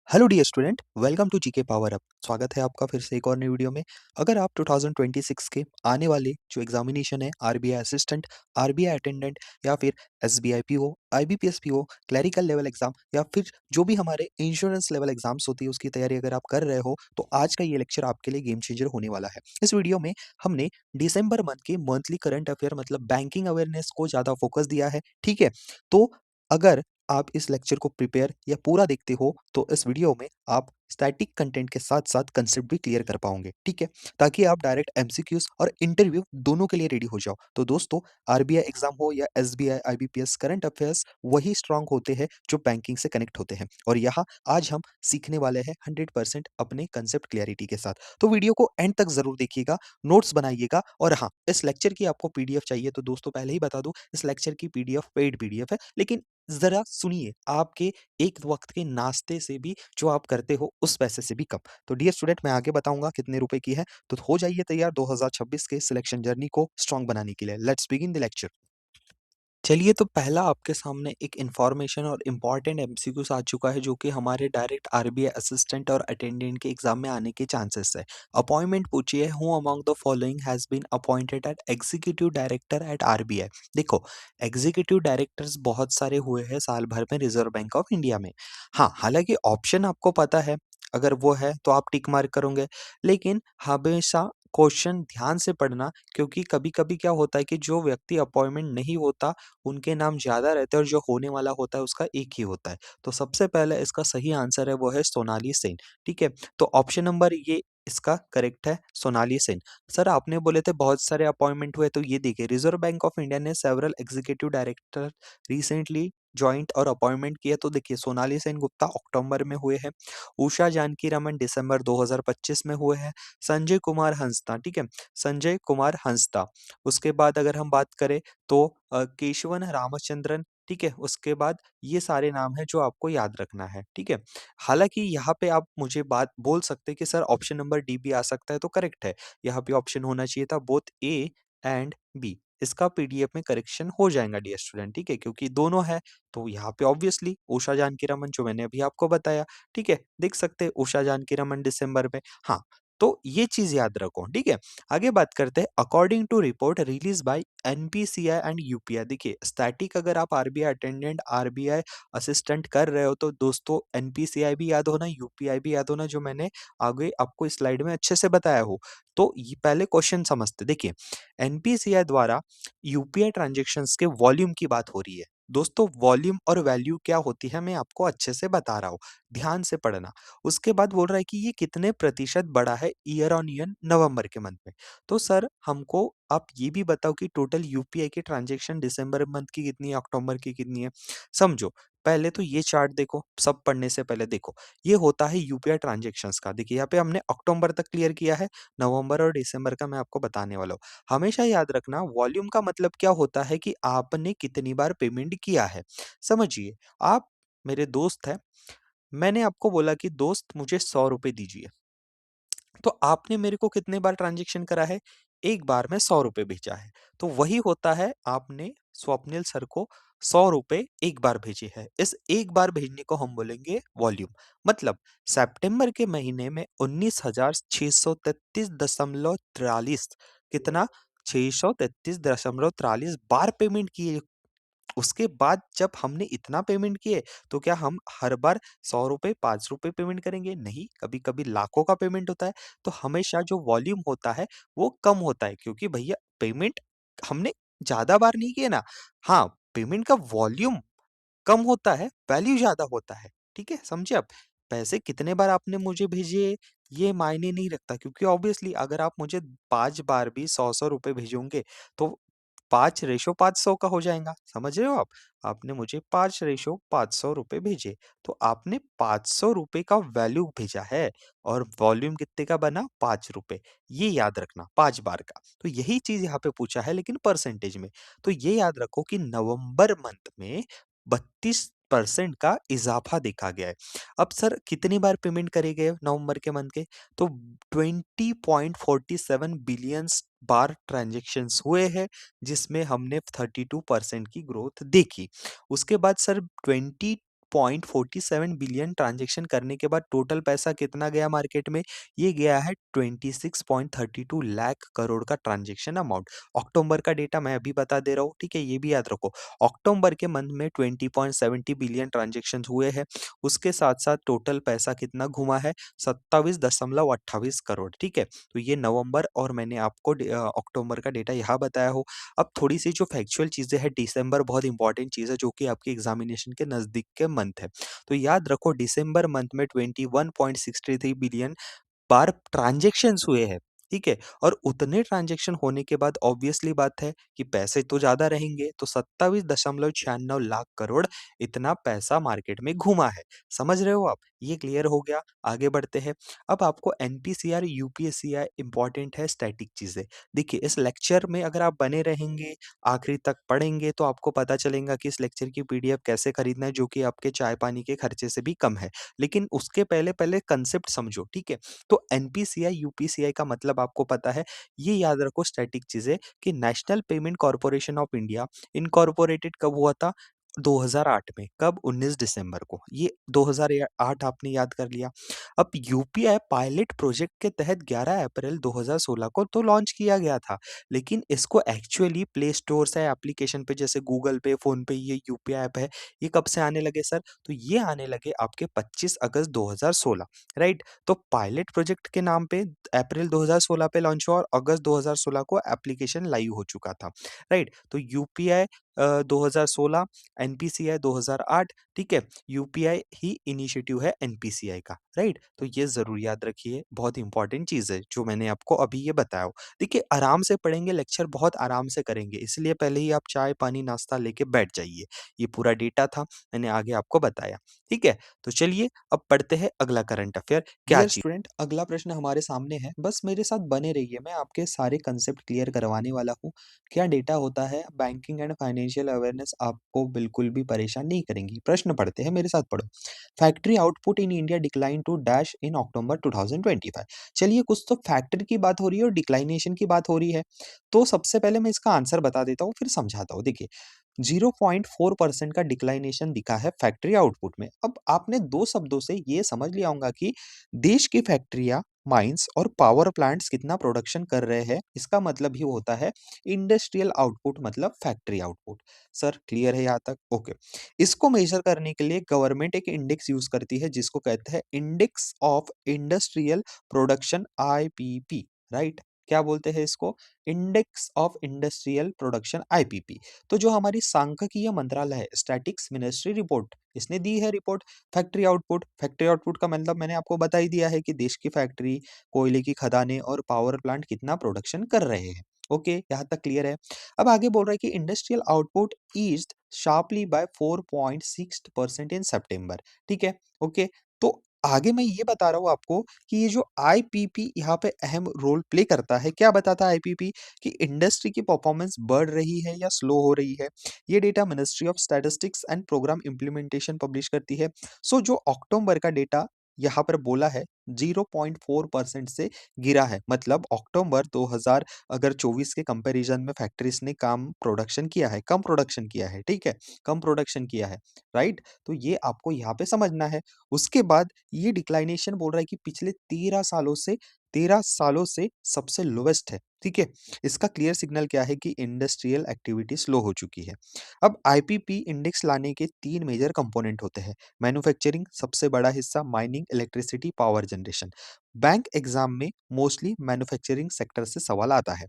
Hello dear student, welcome to GK power up. स्वागत है आपका फिर से एक और नई वीडियो में। अगर आप 2026 के आने वाले जो एग्जामिनेशन है आरबीआई असिस्टेंट, आरबीआई अटेंडेंट या फिर SBI PO, IBPS PO, clerical level exam या फिर जो भी हमारे इंश्योरेंस लेवल एग्जाम्स होती है उसकी तैयारी अगर आप कर रहे हो तो आज का ये लेक्चर आपके लिए गेम चेंजर होने वाला है। इस वीडियो में हमने दिसंबर मंथ के मंथली करंट अफेयर मतलब बैंकिंग अवेयरनेस को ज़्यादा फोकस दिया है। ठीक है, तो अगर आप इस लेक्चर को प्रिपेयर या पूरा देखते हो तो इस वीडियो में आप स्टैटिक कंटेंट के साथ साथ कंसेप्ट भी क्लियर कर पाओगे। ठीक है, ताकि आप डायरेक्ट एमसीक्यूज और इंटरव्यू दोनों के लिए रेडी हो जाओ। तो दोस्तों, आरबीआई एग्जाम हो या एसबीआई आईबीपीएस, करंट अफेयर्स वही स्ट्रांग होते हैं जो बैंकिंग से कनेक्ट होते हैं और यहाँ आज हम सीखने वाले हैं 100% अपने कंसेप्ट क्लियरिटी के साथ। तो वीडियो को एंड तक जरूर देखिएगा, नोट्स बनाइएगा। और हाँ, इस लेक्चर की आपको पीडीएफ चाहिए तो दोस्तों पहले ही बता दूं, इस लेक्चर की पीडीएफ पेड पीडीएफ है, लेकिन ज़रा सुनिए, आपके एक वक़्त के नाश्ते से भी जो आप करते हो, उस पैसे से भी कम। तो डियर स्टूडेंट, मैं आगे बताऊँगा कितने रुपए की है, तो हो जाइए तैयार 2026 के सिलेक्शन जर्नी को स्ट्रॉन्ग बनाने के लिए। Let's begin the lecture. चलिए, तो पहला आपके सामने एक इन्फॉर्मेशन और इम्पॉर्टेंट एमसीक्यूज़ आ चुका है, जो कि हमारे डायरेक्ट आरबीआई असिस्टेंट और अटेंडेंट के एग्ज़ाम में आने के चांसेस है। अपॉइंटमेंट पूछिए, who among the following has been appointed at executive director at RBI. देखो, एग्जीक्यूटिव डायरेक्टर्स बहुत सारे हुए हैं साल भर में रिज़र्व बैंक ऑफ इंडिया में। हाँ, हालाँकि ऑप्शन आपको पता है, अगर वो है तो आप टिक मार्क करोगे, लेकिन हमेशा क्वेश्चन ध्यान से पढ़ना, क्योंकि कभी-कभी क्या होता है कि जो व्यक्ति अपॉइंटमेंट नहीं होता उनके नाम ज़्यादा रहते हैं और जो होने वाला होता है उसका एक ही होता है। तो सबसे पहले इसका सही आंसर है वो है सोनाली सेन। ठीक है? तो ऑप्शन नंबर ये इसका करेक्ट है, सोनाली सेन। सर आपने बोले थे बहुत सारे अपॉइंटमेंट हुए, तो ये देखिए, रिज़र्व बैंक ऑफ इंडिया ने several executive director recently joint और अपॉइंटमेंट किया। तो देखिए, सोनाली सेन गुप्ता अक्टूबर में हुए हैं, उषा जानकी रमन दिसंबर 2025 में हुए हैं, संजय कुमार हंसदा, ठीक है? संजय कुमार हंसदा। उसके बाद अगर हम बात करें तो केशवन रामचंद्रन, ठीक है? उसके बाद ये सारे नाम हैं जो आपको याद रखना है, ठीक है? हालाँकि यहाँ पे आप मुझे बात बोल सकते हैं कि सर ऑप्शन नंबर डी भी आ सकता है, तो करेक्ट है। यहाँ पे ऑप्शन होना चाहिए था बोथ ए एंड बी। इसका पीडीएफ में करेक्शन हो जाएगा डियर स्टूडेंट, ठीक है? क्योंकि दोनों है, तो यहाँ पे ऑब्वियसली उषा जानकी रमन जो मैंने अभी आपको बताया, ठीक है? देख सकते हैं उषा जानकी रमन दिसंबर में। हाँ, तो ये चीज़ याद रखो, ठीक है? आगे बात करते हैं, according to report release by NPCI and UPI. देखिए, स्टैटिक अगर आप आरबीआई अटेंडेंट, आरबीआई असिस्टेंट कर रहे हो तो दोस्तों एनपीसीआई भी याद होना, यूपीआई भी याद होना, जो मैंने आगे आपको इस स्लाइड में अच्छे से बताया हो। तो ये पहले क्वेश्चन समझते, देखिए, एनपीसीआई द्वारा यूपीआई ट्रांजैक्शंस के वॉल्यूम की बात हो रही है। दोस्तों, वॉल्यूम और वैल्यू क्या होती है मैं आपको अच्छे से बता रहा हूँ, ध्यान से पढ़ना। उसके बाद बोल रहा है कि ये कितने प्रतिशत बढ़ा है ईयर ऑन ईयर नवंबर के मंथ में। तो सर हमको आप ये भी बताओ कि टोटल यूपीआई की ट्रांजैक्शन दिसंबर मंथ की कितनी है, अक्टूबर की कितनी है। समझो, पहले तो ये चार्ट देखो, सब पढ़ने से पहले देखो, ये होता है यूपीआई ट्रांजैक्शंस का। देखिए, यहाँ पे हमने अक्टूबर तक क्लियर किया है, नवंबर और दिसंबर का मैं आपको बताने वाला हूँ। हमेशा याद रखना, वॉल्यूम का मतलब क्या होता है कि आपने कितनी बार पेमेंट किया है। समझिए, आप मेरे दोस्त हैं, मैंने आपको बोला कि दोस्त मुझे 100 रुपए दीजिए। तो आपने मेरे को कितने बार ट्रांज़ैक्शन करा है? एक बार में 100 रुपए भेजा है। तो वही होता है, आपने स्वप्निल सर को 100 रुपए एक बार भेजे हैं। इस एक बार भेजने को हम बोलेंगे वॉल्यूम। मतलब सितंबर के महीने में 19,633.43 कितना? 633.43 बार पेमेंट किए। उसके बाद जब हमने इतना पेमेंट किए, तो क्या हम हर बार 100 रुपए, 5 रुपए पेमेंट करेंगे? नहीं, कभी-कभी लाखों का पेमेंट होता है। तो हमेशा जो वॉल्यूम होता है, वो कम होता है, क्योंकि भैया पेमेंट हमने ज़्यादा बार नहीं किए ना। हाँ, पेमेंट का वॉल्यूम कम होता है, वैल्यू ज़्यादा होता है। ठीक है, समझे आप? पैसे कितने बार आपने मुझे भेजे, ये मायने नहीं रखता, क्योंकि ऑब्वियसली अगर आप मुझे 5 बार भी 100-100 रुपए भेजोगे, तो 5/500 का हो जाएगा, समझ रहे हो आप? आपने मुझे 5/500 रुपए भेजे, तो आपने 500 रुपए का वैल्यू भेजा है और वॉल्यूम कितने का बना? 5 रुपए। ये याद रखना, 5 बार का। तो यही चीज़ यहाँ पे पूछा है, लेकिन परसेंटेज में। तो ये याद रखो कि नवंबर मंथ में 32% का इज़ाफ़ा देखा गया है। अब सर कितनी बार पेमेंट करे गए नवंबर के मंथ के? तो 20.47 बिलियंस बार ट्रांज़ैक्शंस हुए हैं, जिसमें हमने 32% की ग्रोथ देखी। उसके बाद सर 2.47 बिलियन ट्रांज़ैक्शन करने के बाद टोटल पैसा कितना गया मार्केट में? ये गया है 26.32 लाख करोड़ का ट्रांज़ैक्शन अमाउंट। अक्टूबर का डेटा मैं अभी बता दे रहा हूँ, ठीक है? ये भी याद रखो। अक्टूबर के मंथ में 20.70 बिलियन ट्रांज़ैक्शंस हुए हैं। उसके साथ-साथ टोटल पैसा कितना घुमा है? 27.28 करोड़, ठीक है? तो ये नवंबर और मैंने आपको अक्टूबर का डेटा यहाँ बताया हो। अब थोड़ी-सी जो फैक्चुअल चीज़ें हैं, दिसंबर बहुत इंपॉर्टेंट चीज़ है जो कि आपकी एग्ज़ामिनेशन के नज़दीक के मंथ है। तो याद रखो दिसंबर मंथ में 21.63 बिलियन बार ट्रांज़ैक्शंस हुए हैं, ठीक है? और उतने ट्रांज़ैक्शन होने के बाद ऑब्वियसली बात है कि पैसे तो ज़्यादा रहेंगे, तो 27.96 लाख करोड़ इतना पैसा मार्केट में घूमा है। समझ रहे हो आप? ये क्लियर हो गया, आगे बढ़ते हैं। अब आपको एनपीसीआर, यूपीएससीआई इम्पोर्टेंट है स्टैटिक चीज़ें। देखिए, इस लेक्चर में अगर आप बने रहेंगे, आखिरी तक पढ़ेंगे तो आपको पता चलेगा कि इस लेक्चर की पीडीएफ कैसे खरीदना है, जो कि आपके चाय-पानी के खर्चे से भी कम है। लेकिन उसके पहले कांसेप्ट समझो, ठीक है? तो एनपीसीआई, यूपीसीआई का मतलब आपको पता है, ये याद रखो स्टैटिक चीज़ें कि national payment corporation of India incorporated कब हुआ था? 2008 में। कब? 19 दिसंबर को। ये 2008 आपने याद कर लिया। अब यूपीआई पायलट प्रोजेक्ट के तहत 11 अप्रैल 2016 को तो लॉन्च किया गया था, लेकिन इसको एक्चुअली प्ले स्टोर से एप्लीकेशन पे जैसे गूगल पे, फ़ोन पे ये यूपीआई ऐप है, ये कब से आने लगे सर? तो ये आने लगे आपके 25 अगस्त 2016, राइट? तो पायलट प्रोजेक्ट के नाम पे अप्रैल 2016 पे लॉन्च हुआ और अगस्त 2016 को एप्लीकेशन लाइव हो चुका था, राइट? तो यूपीआई 2016, एनपीसीआई 2008, ठीक है? यूपीआई ही इनिशिएटिव है एनपीसीआई का, राइट? तो ये ज़रूर याद रखिए, बहुत इंपॉर्टेंट चीज़ है जो मैंने आपको अभी ये बताया हो। देखिए, आराम से पढ़ेंगे, लेक्चर बहुत आराम से करेंगे, इसलिए पहले ही आप चाय, पानी, नाश्ता लेके बैठ जाइए। ये पूरा डेटा था, मैंने आगे आपको बताया, ठीक है? तो चलिए अब पढ़ते हैं अगला करंट अफेयर क्या डियर चीज़। स्टूडेंट, अगला प्रश्न हमारे सामने है। बस मेरे साथ बने रहिए, मैं आपके सारे कंसेप्ट क्लियर करवाने वाला हूँ। क्या डेटा होता है, बैंकिंग एंड फाइनेंशियल अवेयरनेस आपको बिल्कुल भी परेशान नहीं करेंगी। प्रश्न पढ़ते हैं, मेरे साथ पढ़ो। Factory output in India decline to dash in October 2025। चलिए, कुछ तो फैक्ट्री की बात हो रही है और डिक्लाइनेशन की बात हो रही है। तो सबसे पहले मैं इसका आंसर बता देता हूँ, फिर समझाता हूँ। देखिए, 0.4% का डिक्लाइनेशन दिखा है फैक्ट्री आउटपुट में। अब आपने 2 शब्दों से ये समझ लिया होगा कि देश की फैक्ट्रियाँ, माइंस और पावर प्लांट्स कितना प्रोडक्शन कर रहे हैं, इसका मतलब ही होता है इंडस्ट्रियल आउटपुट मतलब फैक्ट्री आउटपुट। सर क्लियर है यहाँ तक? ओके। इसको मेजर करने के लिए गवर्नमेंट एक इंडेक्स यूज़ करती है जिसको कहते हैं index of industrial production IPP, right? क्या बोलते हैं इसको? Index of industrial production IPP. तो जो हमारी सांख्यिकीय मंत्रालय है, स्टैटिक्स मिनिस्ट्री रिपोर्ट, इसने दी है रिपोर्ट फैक्ट्री आउटपुट का मतलब मैंने आपको बता ही दिया है कि देश की फैक्ट्री, कोयले की खदानें और पावर प्लांट कितना प्रोडक्शन कर रहे हैं। ओके, यहाँ तक क्लियर है। अब आगे बोल रहा है कि industrial output eased sharply by 4.6% in September, ठीक है? ओके, तो आगे मैं ये बता रहा हूँ आपको कि ये जो आईपीपी यहाँ पे अहम रोल प्ले करता है। क्या बताता है आईपीपी? कि इंडस्ट्री की परफॉर्मेंस बढ़ रही है या स्लो हो रही है। ये data ministry of statistics and programme implementation publish करती है। सो जो अक्टूबर का डेटा यहाँ पर बोला है 0.4% से गिरा है, मतलब अक्टूबर 2000 अगर 24 के कंपैरिजन में फैक्ट्रीज ने कम प्रोडक्शन किया है, ठीक है? कम प्रोडक्शन किया है, राइट? तो ये आपको यहाँ पे समझना है। उसके बाद ये डिक्लाइनेशन बोल रहा है कि पिछले 13 सालों से सबसे लोवेस्ट है, ठीक है? इसका क्लियर सिग्नल क्या है कि इंडस्ट्रियल एक्टिविटी स्लो हो चुकी है। अब आईपीपी इंडेक्स लाने के 3 मेजर कंपोनेंट होते हैं। मैन्युफैक्चरिंग सबसे बड़ा हिस्सा, mining, electricity, power generation. Bank exam में मोस्टली मैन्युफैक्चरिंग सेक्टर से सवाल आता है।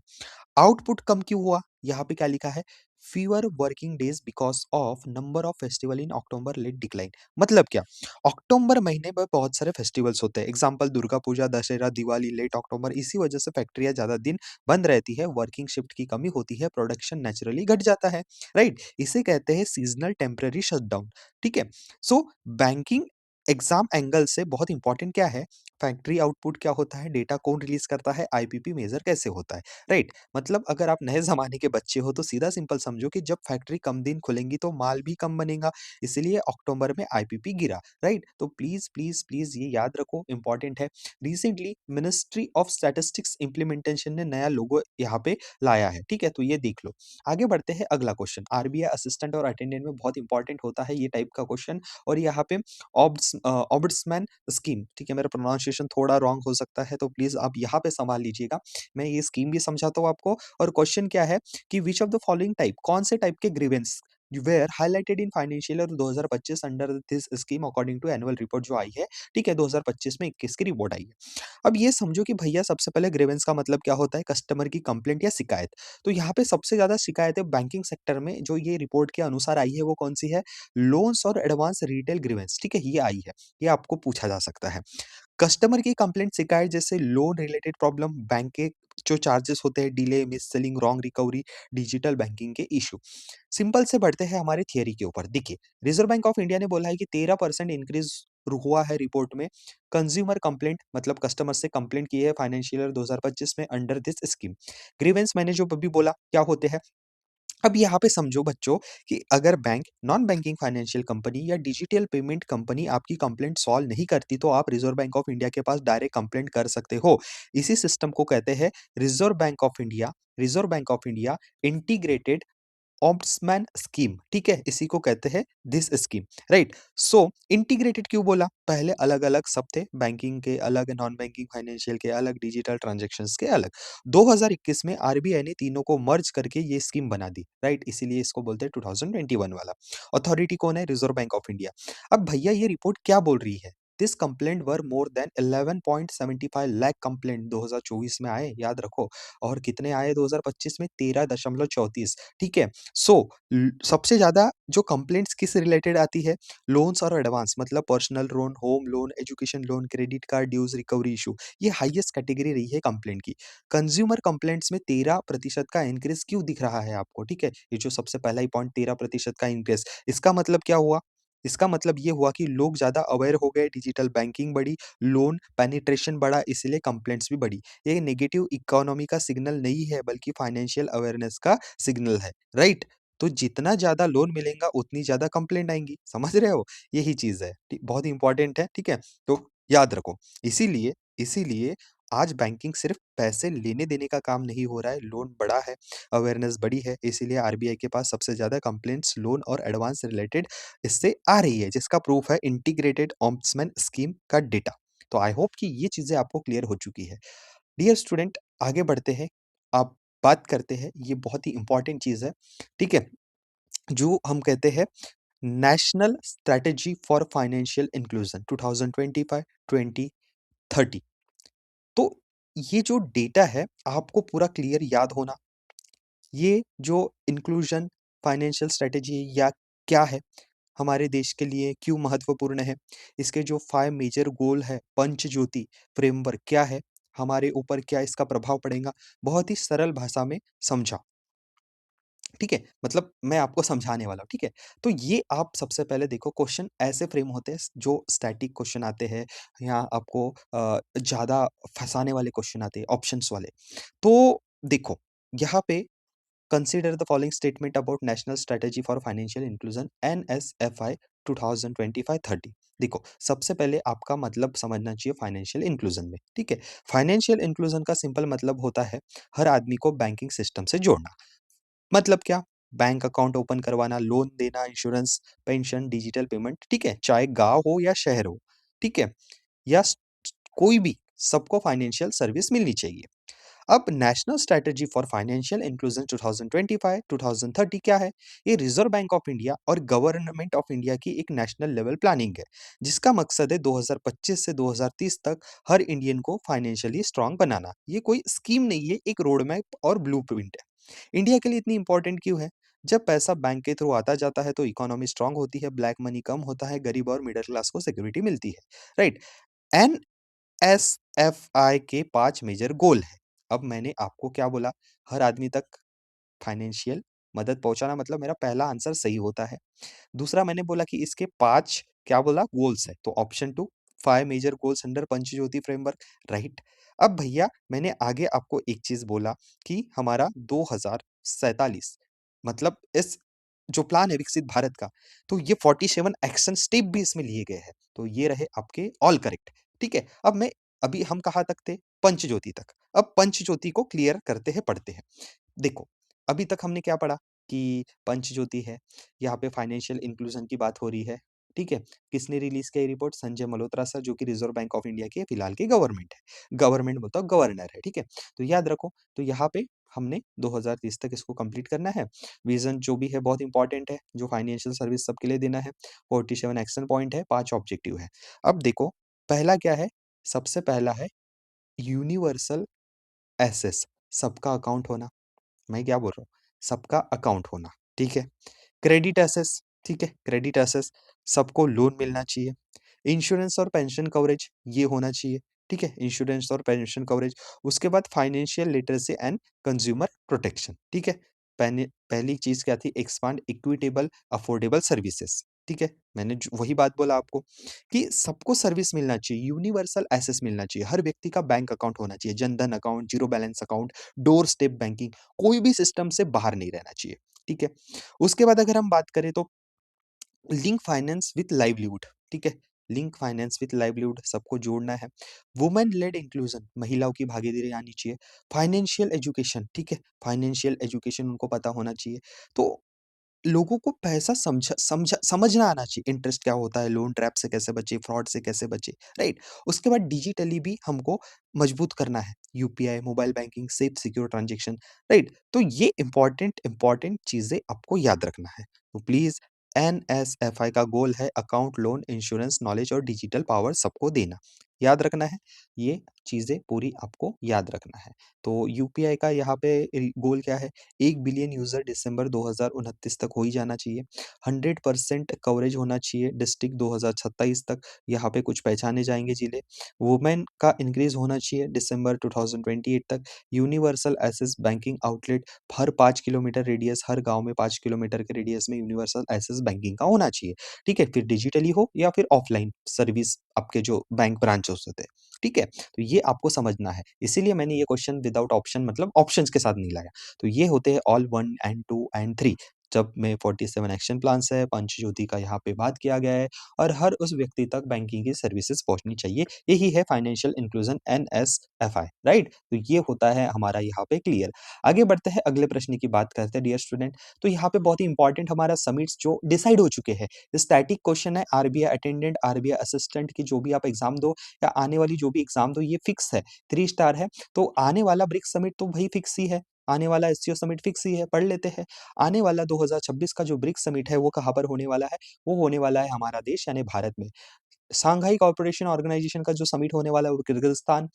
आउटपुट कम क्यों हुआ? यहाँ पे क्या लिखा है? Fewer working days because of number of festival in October led decline. मतलब क्या? अक्टूबर महीने में बहुत सारे फेस्टिवल्स होते हैं। एग्जांपल दुर्गा पूजा, दशहरा, दिवाली, लेट अक्टूबर। इसी वजह से फैक्ट्रियाँ ज़्यादा दिन बंद रहती है, वर्किंग शिफ्ट की कमी होती है, प्रोडक्शन नेचुरली घट जाता है, राइट? इसे कहते हैं सीज़नल टेम्परेरी शटडाउन, ठीक है? सो बैंकिंग एग्ज़ाम एंगल से बहुत इम्पोर्टेंट क्या है, फैक्ट्री आउटपुट क्या होता है, डेटा कौन रिलीज़ करता है, आईपीपी मेज़र कैसे होता है, राइट? मतलब अगर आप नए ज़माने के बच्चे हो तो सीधा सिंपल समझो कि जब फैक्ट्री कम दिन खुलेंगी तो माल भी कम बनेगा, इसीलिए अक्टूबर में आईपीपी गिरा, राइट? तो प्लीज़, प्लीज़, प्लीज़ ये याद रखो, इम्पोर्टेंट है। Recently ministry of statistics implementation ने नया लोगो यहाँ पे लाया है, ठीक है? तो ये देख लो। आगे बढ़ते हैं, अगला क्वेश्चन, आरबीआई असिस्टेंट और अटेंडेंट में बहुत इंपॉर्टेंट होता है ये टाइप का क्वेश्चन, और यहाँ पे ऑब्ड्समैन स्कीम, ठीक है? मेरा प्रोनाउंसिएशन थोड़ा रॉन्ग हो सकता है, तो प्लीज़ आप यहाँ पे सँभाल लीजिएगा। मैं ये स्कीम भी समझाता हूँ आपको, और क्वेश्चन क्या है कि which of the following type, कौन से टाइप के grievance were highlighted in financial year 2025 under this scheme according to annual report जो आई है, ठीक है? 2025 में 21 की रिपोर्ट आई है। अब ये समझो कि भैया सबसे पहले ग्रीवेंस का मतलब क्या होता है, कस्टमर की कंप्लेंट या शिकायत। तो यहाँ पे सबसे ज़्यादा शिकायतें बैंकिंग सेक्टर में जो ये रिपोर्ट के अनुसार आई है वो कौन-सी है? लोन्स और एडवांस रिटेल ग्रीवेंस, ठीक है? ये आई है। ये आपको पूछा जा सकता है। कस्टमर की कंप्लेंट शिकायत जैसे लोन रिलेटेड प्रॉब्लम, बैंक के जो चार्जेस होते हैं, delay, miss selling, wrong recovery, digital banking के इश्यू। सिंपल से बढ़ते हैं हमारे थियरी के ऊपर। देखिए, रिजर्व बैंक ऑफ इंडिया ने बोला है कि 13% इंक्रीज हुआ है रिपोर्ट में। कंज्यूमर कंप्लेंट मतलब कस्टमर से कंप्लेंट की है फाइनेंशियल ईयर 2025 में अंडर दिस स्कीम। ग्रीवेंस मैंने जो अभी बोला क्या होते हैं। अब यहाँ पे समझो बच्चों कि अगर bank, non banking financial company या डिजिटल पेमेंट कंपनी आपकी कंप्लेंट सॉल्व नहीं करती, तो आप रिजर्व बैंक ऑफ इंडिया के पास डायरेक्ट कंप्लेंट कर सकते हो। इसी सिस्टम को कहते हैं Reserve Bank of India integrated ombudsman scheme, ठीक है? इसी को कहते हैं this scheme, right? So integrated क्यों बोला? पहले अलग-अलग सब थे, बैंकिंग के अलग, नॉन बैंकिंग फाइनेंशियल के अलग, डिजिटल ट्रांज़ैक्शंस के अलग। 2021 में आरबीआई ने तीनों को मर्ज करके ये स्कीम बना दी, राइट? इसीलिए इसको बोलते हैं 2021 वाला। अथॉरिटी कौन है? Reserve bank of India. अब भैया ये रिपोर्ट क्या बोल रही है? This complaint were more than 11.75 lakh complaint 2024 में आए, याद रखो। और कितने आए 2025 में? 13.34, ठीक है? सो सबसे ज्यादा जो कंप्लेंट्स किस रिलेटेड आती है, लोन्स और एडवांस मतलब personal loan, home loan, education loan, credit card dues, recovery issue, ये हाईएस्ट कैटेगरी रही है कंप्लेंट की। कंज्यूमर कंप्लेंट्स में 13% का इंक्रीज क्यों दिख रहा है आपको, ठीक है? ये जो सबसे पहला ही पॉइंट, 13% का इंक्रीज, इसका मतलब क्या हुआ? इसका मतलब ये हुआ कि लोग ज्यादा अवेयर हो गए, डिजिटल बैंकिंग बढ़ी, लोन पेनिट्रेशन बढ़ा, इसलिए कंप्लेंट्स भी बढ़ी। ये नेगेटिव इकोनॉमी का सिग्नल नहीं है, बल्कि फाइनेंशियल अवेयरनेस का सिग्नल है, राइट? तो जितना ज़्यादा लोन मिलेगा उतनी ज़्यादा कंप्लेंट आएँगी, समझ रहे हो? यही चीज़ है, बहुत इंपॉर्टेंट है, ठीक है? तो याद रखो, इसीलिए इसीलिए आज बैंकिंग सिर्फ़ पैसे लेने-देने का काम नहीं हो रहा है, लोन बढ़ा है, अवेयरनेस बढ़ी है, इसीलिए आरबीआई के पास सबसे ज़्यादा कंप्लेंट्स लोन और एडवांस रिलेटेड इससे आ रही है, जिसका प्रूफ है इंटीग्रेटेड ओम्बड्समैन स्कीम का डेटा। तो आई होप कि ये चीज़ें आपको क्लियर हो चुकी है। डियर स्टूडेंट, आगे बढ़ते हैं। आप बात करते हैं, ये बहुत ही इम्पोर्टेंट चीज़ है, ठीक है? जो हम कहते हैं national strategy for financial inclusion 2025-2030। तो ये जो डेटा है आपको पूरा क्लियर याद होना, ये जो इंक्लूजन फाइनेंशियल स्ट्रैटेजी या क्या है, हमारे देश के लिए क्यों महत्वपूर्ण है, इसके जो 5 मेजर गोल है, पंचज्योति फ्रेमवर्क क्या है, हमारे ऊपर क्या इसका प्रभाव पड़ेगा, बहुत ही सरल भाषा में समझा। ठीक है? मतलब मैं आपको समझाने वाला हूँ, ठीक है? तो ये आप सबसे पहले देखो, क्वेश्चन ऐसे फ्रेम होते हैं जो स्टैटिक क्वेश्चन आते हैं, यहाँ आपको ज़्यादा फँसाने वाले क्वेश्चन आते हैं, ऑप्शंस वाले। तो देखो, यहाँ पे consider the following statement about national strategy for financial inclusion NSFI 2025-30। देखो, सबसे पहले आपका मतलब समझना चाहिए फाइनेंशियल इंक्लूजन में, ठीक है? फाइनेंशियल इंक्लूजन का सिंपल मतलब होता है हर आदमी को बैंकिंग सिस्टम से जोड़ना। मतलब क्या? बैंक अकाउंट ओपन करवाना, लोन देना, इंश्योरेंस, पेंशन, डिजिटल पेमेंट, ठीक है? चाहे गाँव हो या शहर हो, ठीक है? या स कोई भी, सबको फाइनेंशियल सर्विस मिलनी चाहिए। अब national strategy for financial inclusion 2025-2030 क्या है? ये रिजर्व बैंक ऑफ इंडिया और गवर्नमेंट ऑफ इंडिया की एक नेशनल लेवल प्लानिंग है, जिसका मकसद है 2025 से 2030 तक हर इंडियन को फाइनेंशियली स्ट्रांग बनाना। ये कोई स्कीम नहीं है, एक रोड मैप और ब्लूप्रिंट है। इंडिया के लिए इतनी इंपॉर्टेंट क्यों है? जब पैसा बैंक के थ्रू आता जाता है तो इकोनॉमी स्ट्रांग होती है, ब्लैक मनी कम होता है, गरीब और मिडिल क्लास को सिक्योरिटी मिलती है, राइट? एनएसएफआई के 5 मेजर गोल हैं। अब मैंने आपको क्या बोला? हर आदमी तक फाइनेंशियल मदद पहुँचाना, मतलब मेरा पहला आंसर सही होता है। दूसरा मैंने बोला कि इसके 5 क्या बोला? गोल्स है, तो option 2 5 major goals under Panchjyoti framework, right? अब भैया मैंने आगे आपको एक चीज़ बोला कि हमारा 2047 मतलब इस जो प्लान है विकसित भारत का, तो ये 47 एक्शन स्टेप भी इसमें लिए गए हैं। तो ये रहे आपके ऑल करेक्ट, ठीक है? अब मैं अभी हम कहाँ तक थे? पंचज्योति तक। अब पंचज्योति को क्लियर करते हैं, पढ़ते हैं। देखो, अभी तक हमने क्या पढ़ा कि पंचज्योति है, यहाँ पे फाइनेंशियल इंक्लूजन की बात हो रही है, ठीक है? किसने रिलीज़ किया ये रिपोर्ट? संजय मल्होत्रा सर, जो कि रिज़र्व बैंक ऑफ इंडिया के फिलहाल के गवर्नमेंट है। गवर्नमेंट मतलब गवर्नर है, ठीक है? तो याद रखो, तो यहाँ पे हमने 2030 तक इसको कंप्लीट करना है। विज़न जो भी है बहुत इंपॉर्टेंट है, जो फाइनेंशियल सर्विस सबके लिए देना है। 47 एक्शन पॉइंट है, 5 ऑब्जेक्टिव है। अब देखो, पहला क्या है? सबसे पहला है यूनिवर्सल एसेस, सबका अकाउंट होना। मैं क्या बोल रहा हूँ? सबका अकाउंट होना, ठीक है? क्रेडिट एसेस, ठीक है? क्रेडिट एसेस, सबको लोन मिलना चाहिए। इंश्योरेंस और पेंशन कवरेज ये होना चाहिए, ठीक है? इंश्योरेंस और पेंशन कवरेज। उसके बाद financial literacy and consumer protection, ठीक है? पहली चीज़ क्या थी? एक्सपांड इक्विटेबल अफोर्डेबल सर्विसेज़, ठीक है? मैंने ज वही बात बोला आपको कि सबको सर्विस मिलना चाहिए, यूनिवर्सल एक्सेस मिलना चाहिए। हर व्यक्ति का बैंक अकाउंट होना चाहिए, Jan Dhan account, zero balance account, door step banking, कोई भी सिस्टम से बाहर नहीं रहना चाहिए, ठीक है? उसके बाद अगर हम बात करें तो लिंक फाइनेंस विथ लाइवलीहुड, ठीक है? लिंक फाइनेंस विथ लाइवलीहुड सबको जोड़ना है। वुमेन लेड इंक्लूजन, महिलाओं की भागीदारी आनी चाहिए। फाइनेंशियल एजुकेशन, ठीक है? फाइनेंशियल एजुकेशन उनको पता होना चाहिए। तो लोगों को पैसा समझना आना चाहिए, इंटरेस्ट क्या होता है, लोन ट्रैप से कैसे बचे, फ्रॉड से कैसे बचे, राइट? उसके बाद डिजिटली भी हमको मजबूत करना है, UPI, mobile banking, safe secure transaction, right? तो ये इम्पोर्टेंट चीज़ें आपको याद रखना है। तो प्लीज़ एनएसएफआई का गोल है अकाउंट, लोन, इंश्योरेंस, नॉलेज और डिजिटल पावर सबको देना। याद रखना है, ये चीज़ें पूरी आपको याद रखना है। तो यूपीआई का यहाँ पे गोल क्या है? 1 बिलियन यूज़र दिसंबर 2029 तक हो ही जाना चाहिए। 100% कवरेज होना चाहिए डिस्ट्रिक्ट 2027 तक, यहाँ पे कुछ पहचाने जाएँगे ज़िले। वुमेन का इंक्रीज़ होना चाहिए दिसंबर 2028 तक। यूनिवर्सल एक्सेस बैंकिंग आउटलेट हर 5 किलोमीटर रेडियस, हर गाँव में 5 किलोमीटर के रेडियस में यूनिवर्सल एक्सेस बैंकिंग का होना चाहिए, ठीक है? फिर डिजिटली हो या फिर ऑफलाइन सर्विस आपके जो बैंक ब्रांचेस होते हैं, ठीक है? तो ये आपको समझना है। इसीलिए मैंने ये क्वेश्चन विदाउट ऑप्शन मतलब ऑप्शंस के साथ नहीं लाया। तो ये होते हैं ऑल 1 एंड 2 एंड 3 जब में 47 एक्शन प्लान्स है, पंचज्योति का यहाँ पे बात किया गया है और हर उस व्यक्ति तक बैंकिंग की सर्विसेज़ पहुँचनी चाहिए। यही है फाइनेंशियल इंक्लूजन एनएसएफआई, राइट? तो ये होता है हमारा यहाँ पे क्लियर। आगे बढ़ते हैं, अगले प्रश्न की बात करते हैं डियर स्टूडेंट। तो यहाँ पे बहुत ही इंपॉर्टेंट हमारा समिट्स जो डिसाइड हो चुके हैं। स्टैटिक क्वेश्चन है, आरबीआई अटेंडेंट, आरबीआई असिस्टेंट की जो भी आप एग्ज़ाम दो या आने वाली जो भी एग्ज़ाम दो, ये फिक्स है, 3 स्टार है। तो आने वाला ब्रिक्स समिट तो भई फिक्स ही है, आने वाला एससीओ समिट फिक्स ही है, पढ़ लेते हैं। आने वाला 2026 का जो ब्रिक्स समिट है, वो कहाँ पर होने वाला है? वो होने वाला है हमारा देश यानी भारत में। शांघाई कोऑपरेशन ऑर्गेनाइजेशन का जो समिट होने वाला है वो किर्गिज़स्तान,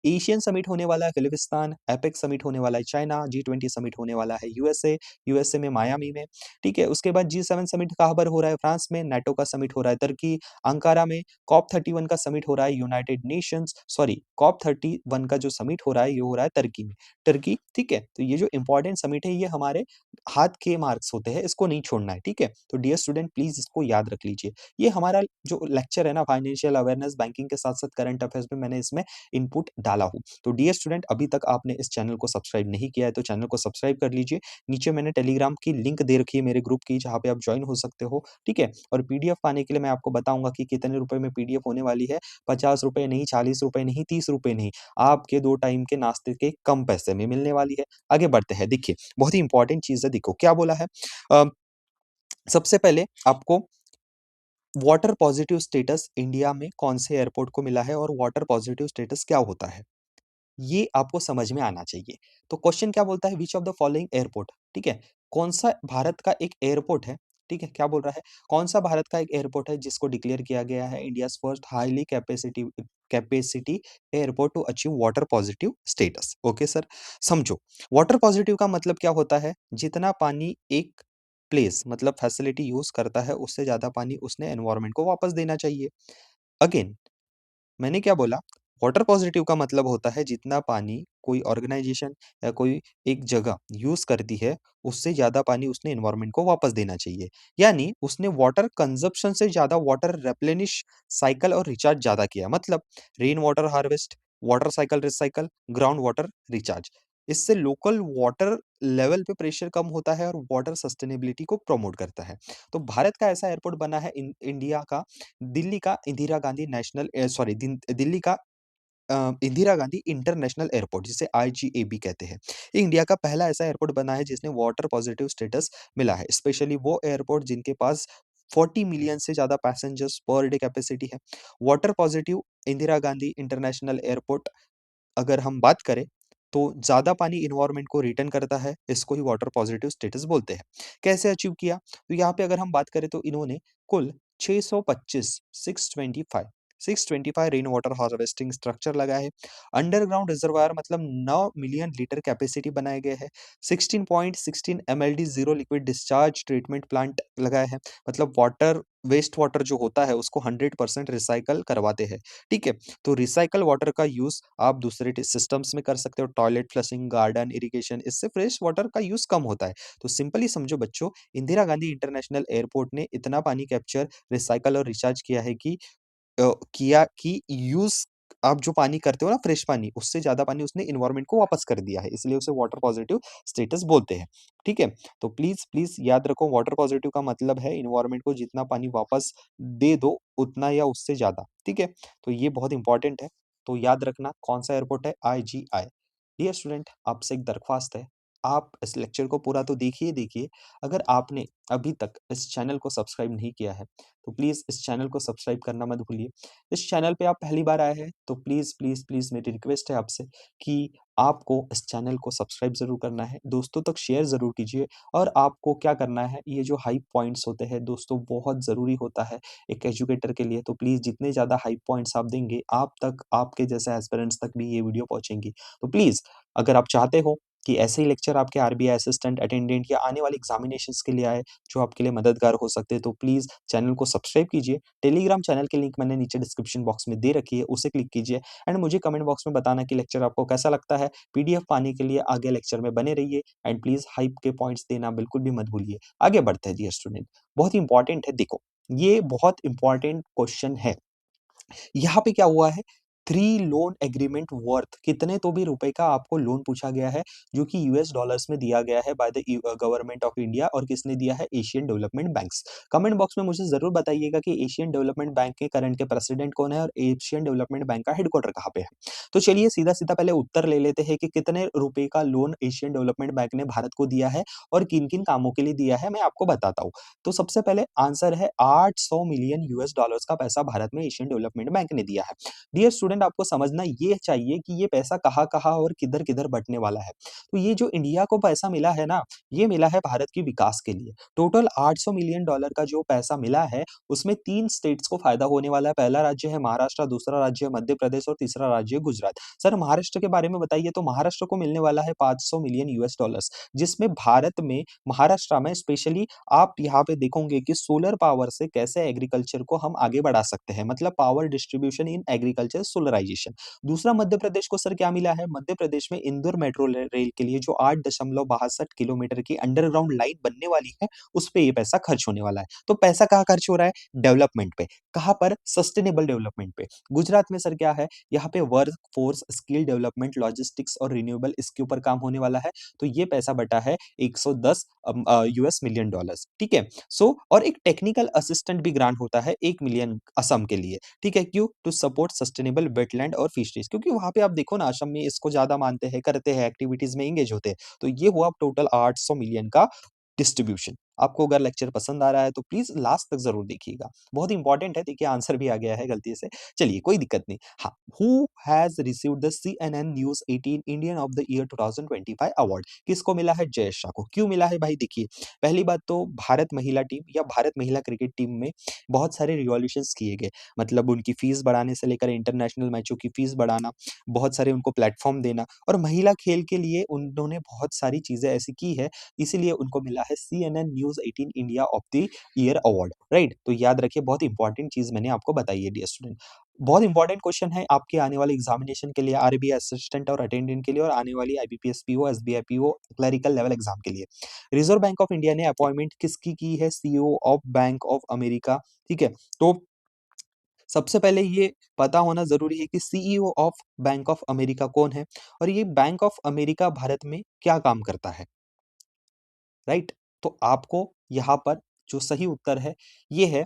एशियन समिट होने वाला है फिलिपिस्तान, एपेक समिट होने वाला है चाइना, जी20 समिट होने वाला है यूएसए, यूएसए में मायामी में, ठीक है? उसके बाद जी7 समिट कहाँ पर हो रहा है? फ्रांस में, नाटो का समिट हो रहा है तुर्की, अंकारा में, कॉप 31 का समिट हो रहा है यूनाइटेड नेशंस सॉरी कॉप 31 का जो समिट हो रहा है, ये हो रहा है तुर्की में, टर्की, ठीक है? तो ये जो इम्पोर्टेंट समिट है, ये हमारे हाथ के मार्क्स होते हैं, इसको नहीं छोड़ना है, ठीक है? तो डियर स्टूडेंट प्लीज़ इसको याद रख लीजिए। ये हमारा जो लेक्चर है ना फाइनेंशियल अवेयरनेस बैंकिंग के साथ-साथ करंट अफेयर्स में मैंने इसमें इनपुट डाला हूँ। तो डियर स्टूडेंट अभी तक आपने इस चैनल को सब्सक्राइब नहीं किया है तो चैनल को सब्सक्राइब कर लीजिए। नीचे मैंने टेलीग्राम की लिंक दे रखी है मेरे ग्रुप की जहाँ पे आप जॉइन हो सकते हो, ठीक है? और पीडीएफ पाने के लिए मैं आपको बताऊँगा कि कितने रुपए में पीडीएफ होने वाली है। ₹50 नहीं, ₹40 नहीं, ₹30 नहीं, आपके 2 टाइम के नाश्ते के कम पैसे में मिलने वाली है। आगे बढ़ते हैं, देखिए बहुत ही इंपॉर्टेंट चीज़ है देखो क्या बोला है? अ, सबसे पहले आपको वाटर पॉजिटिव स्टेटस इंडिया में कौन से एयरपोर्ट को मिला है और वाटर पॉजिटिव स्टेटस क्या होता है? ये आपको समझ में आना चाहिए। तो क्वेश्चन क्या बोलता है which of the following airport, ठीक है? कौन-सा भारत का एक एयरपोर्ट है, ठीक है? क्या बोल रहा है? कौन-सा भारत का एक एयरपोर्ट है जिसको डिक्लेयर किया गया है India's first highly capacity airport to achieve water positive status? Okay sir, समझो। वाटर पॉजिटिव का मतलब क्या होता है? जितना पानी एक प्लेस मतलब फैसिलिटी यूज़ करता है, उससे ज़्यादा पानी उसने एनवायरनमेंट को वापस देना चाहिए। अगेन मैंने क्या बोला? वाटर पॉजिटिव का मतलब होता है जितना पानी कोई ऑर्गेनाइजेशन या कोई एक जगह यूज़ करती है, उससे ज़्यादा पानी उसने एनवायरनमेंट को वापस देना चाहिए। यानी उसने वाटर कंज़म्पशन से ज़्यादा वाटर रिप्लेनिश साइकिल और रिचार्ज ज़्यादा किया। मतलब rain water harvest, water cycle recycle, ground water recharge. इससे लोकल वाटर लेवल पे प्रेशर कम होता है और वाटर सस्टेनेबिलिटी को प्रमोट करता है। तो भारत का ऐसा एयरपोर्ट बना है इंडिया का, दिल्ली का इंदिरा गांधी नेशनल सॉरी दिल्ली का इंदिरा गांधी इंटरनेशनल एयरपोर्ट, जिसे आईजीएबी कहते हैं। ये इंडिया का पहला ऐसा एयरपोर्ट बना है जिसने वाटर पॉजिटिव स्टेटस मिला है। स्पेशली वो एयरपोर्ट जिनके पास 40 मिलियन से ज़्यादा पैसेंजर्स पर डे कैपेसिटी है। Water positive Indira Gandhi international airport, अगर हम बात करें, तो ज़्यादा पानी एनवायरनमेंट को रिटर्न करता है, इसको ही वाटर पॉजिटिव स्टेटस बोलते हैं। कैसे अचीव किया? तो यहाँ पे अगर हम बात करें तो इन्होंने कुल 625 625 625 रेन वाटर हार्वेस्टिंग स्ट्रक्चर लगाए हैं। अंडरग्राउंड रिजर्वायर मतलब 9 मिलियन लीटर कैपेसिटी बनाए गए हैं। 16.16 MLD zero liquid discharge treatment plant लगाए हैं। मतलब वाटर वेस्ट वाटर जो होता है उसको 100% रिसाइकल करवाते हैं। ठीक है? तो रिसाइकल वाटर का यूज़ आप दूसरे सिस्टम्स में कर सकते हो, टॉयलेट फ्लशिंग, गार्डन इरिगेशन, इससे फ्रेश वाटर का यूज़ कम होता है। तो सिंपली समझो बच्चों, इंदिरा गांधी इंटरनेशनल एयरपोर्ट ने इतना पानी कैप्चर, रिसाइकल और रिचार्ज किया है किया कि यूज़ आप जो पानी करते हो ना फ्रेश पानी, उससे ज़्यादा पानी उसने एनवायरनमेंट को वापस कर दिया है, इसलिए उसे वाटर पॉजिटिव स्टेटस बोलते हैं। ठीक है? तो प्लीज़ याद रखो, वाटर पॉजिटिव का मतलब है एनवायरनमेंट को जितना पानी वापस दे दो, उतना या उससे ज़्यादा। ठीक है? तो ये बहुत इंपॉर्टेंट है। तो याद रखना कौन-सा एयरपोर्ट है, आईजीआई। डियर स्टूडेंट, आपसे एक दरख्वास्त है, आप इस लेक्चर को पूरा तो देखिए। अगर आपने अभी तक इस चैनल को सब्सक्राइब नहीं किया है, तो प्लीज़ इस चैनल को सब्सक्राइब करना मत भूलिए। इस चैनल पे आप पहली बार आए हैं, तो प्लीज़ मेरी रिक्वेस्ट है आपसे कि आपको इस चैनल को सब्सक्राइब ज़रूर करना है, दोस्तों तक शेयर ज़रूर कीजिए और आपको क्या करना है, ये जो हाई पॉइंट्स होते हैं दोस्तों, बहुत ज़रूरी होता है एक एजुकेटर के लिए। तो प्लीज़ जितने ज़्यादा हाई पॉइंट्स आप देंगे, आप तक, आपके जैसे एस्पिरेंट्स तक भी ये वीडियो पहुँचेंगी। तो प्लीज़, अगर आप चाहते हो कि ऐसे ही लेक्चर आपके आरबीआई असिस्टेंट, अटेंडेंट या आने वाले एग्ज़ामिनेशंस के लिए आए, जो आपके लिए मददगार हो सकते हैं, तो प्लीज़ चैनल को सब्सक्राइब कीजिए। टेलीग्राम चैनल की लिंक मैंने नीचे डिस्क्रिप्शन बॉक्स में दे रखी है, उसे क्लिक कीजिए एंड मुझे कमेंट बॉक्स में बताना कि लेक्चर आपको कैसा लगता है। पीडीएफ पाने के लिए आगे लेक्चर में बने रहिए एंड प्लीज़ हाइप के पॉइंट्स देना बिल्कुल भी मत भूलिए। आगे बढ़ते हैं डियर स्टूडेंट, बहुत ही इंपॉर्टेंट है, देखो, ये बहुत इंपॉर्टेंट क्वेश्चन है। यहाँ पे क्या हुआ है, 3 लोन एग्रीमेंट वर्थ कितने तो भी रुपए का आपको लोन पूछा गया है, जो कि यूएस डॉलर्स में दिया गया है by the government of India, और किसने दिया है, Asian development banks. Comment box में मुझे जरूर बताइएगा कि एशियन डेवलपमेंट बैंक के करंट के प्रेसिडेंट कौन है और एशियन डेवलपमेंट बैंक का हेडक्वार्टर कहाँ पे है। तो चलिए सीधा सीधा पहले उत्तर ले लेते हैं कि कितने रुपए का लोन एशियन डेवलपमेंट बैंक ने भारत को दिया है और किन किन कामों के लिए दिया है, मैं आपको बताता हूँ। तो सबसे पहले आंसर है 800 मिलियन यूएस डॉलर्स का पैसा भारत में एशियन डेवलपमेंट बैंक ने दिया है। डियर स्टूडेंट, आपको समझना ये चाहिए कि ये पैसा कहाँ-कहाँ और किधर-किधर बँटने वाला है। तो ये जो इंडिया को पैसा मिला है ना, ये मिला है भारत के विकास के लिए। टोटल 800 मिलियन डॉलर का जो पैसा मिला है, उसमें 3 स्टेट्स को फ़ायदा होने वाला है। पहला राज्य है महाराष्ट्र, दूसरा राज्य है मध्य प्रदेश और तीसरा राज्य है गुजरात। सर महाराष्ट्र के बारे में बताइए, तो महाराष्ट्र को मिलने वाला है 500 मिलियन यूएस डॉलर्स, जिसमें भारत में, महाराष्ट्र में स्पेशली आप यहाँ पे देखोगे कि सोलर पावर से कैसे एग्रीकल्चर को हम आगे बढ़ा सकते हैं, मतलब power distribution in agriculture solarisation. दूसरा मध्य प्रदेश को सर क्या मिला है, मध्य प्रदेश में इंदौर मेट्रो रेल के लिए जो 8.62 किलोमीटर की अंडरग्राउंड लाइन बनने वाली है, उस पे ये पैसा खर्च होने वाला है। तो पैसा कहाँ खर्च हो रहा है, डेवलपमेंट पे। कहाँ पर, सस्टेनेबल डेवलपमेंट पे। गुजरात में सर क्या है, यहाँ पे work force skill development, logistics और रिन्यूएबल, इसके ऊपर काम होने वाला है। तो ये पैसा बटा है 110 यूएस मिलियन डॉलर्स। ठीक है? सो और एक टेक्निकल असिस्टेंट भी ग्रांट होता है 1 मिलियन असम के लिए। ठीक है? क्यों? टू सपोर्ट सस्टेनेबल वेटलैंड और फिशरीज, क्योंकि वहाँ पे आप देखो ना, असम में इसको ज़्यादा मानते हैं, करते हैं, एक्टिविटीज़ में एंगेज होते हैं। तो ये हुआ टोटल 800 मिलियन का डिस्ट्रीब्यूशन। आपको अगर लेक्चर पसंद आ रहा है तो प्लीज़ लास्ट तक ज़रूर देखिएगा। बहुत इंपॉर्टेंट है, देखिए आंसर भी आ गया है गलती से। चलिए कोई दिक्कत नहीं। हाँ, who has received the CNN news 18 Indian of the year 2025 award? किसको मिला है, जयेश शाह को। क्यों मिला है भाई, देखिए, पहली बात तो भारत महिला टीम या भारत महिला क्रिकेट टीम में बहुत सारे रिवॉल्यूशंस किए गए। मतलब उनकी फीस बढ़ाने से लेकर इंटरनेशनल मैचों की फीस बढ़ाना, बहुत सारे उनको प्लेटफ़ॉर्म देना, और महिला खेल के लिए उन्होंने बहुत सारी चीज़ें ऐसी की है, इसीलिए उनको मिला है CNN news 18 India of the year award, right? तो याद रखिए, बहुत इंपॉर्टेंट चीज़ मैंने आपको बताई है डियर स्टूडेंट। बहुत इंपॉर्टेंट क्वेश्चन है आपके आने वाले एग्जामिनेशन के लिए, आरबीआई असिस्टेंट और अटेंडेंट के लिए, और आने वाली IBPS PO, SBI PO, clerical level exam के लिए। रिजर्व बैंक ऑफ इंडिया ने अपॉइंटमेंट किसकी की है? CEO of bank of America. ठीक है, तो सबसे पहले ये पता होना जरूरी है कि CEO of bank of America कौन है, और ये बैंक ऑफ अमेरिका भारत में क्या काम करता है, राइट। तो आपको यहाँ पर जो सही उत्तर है ये है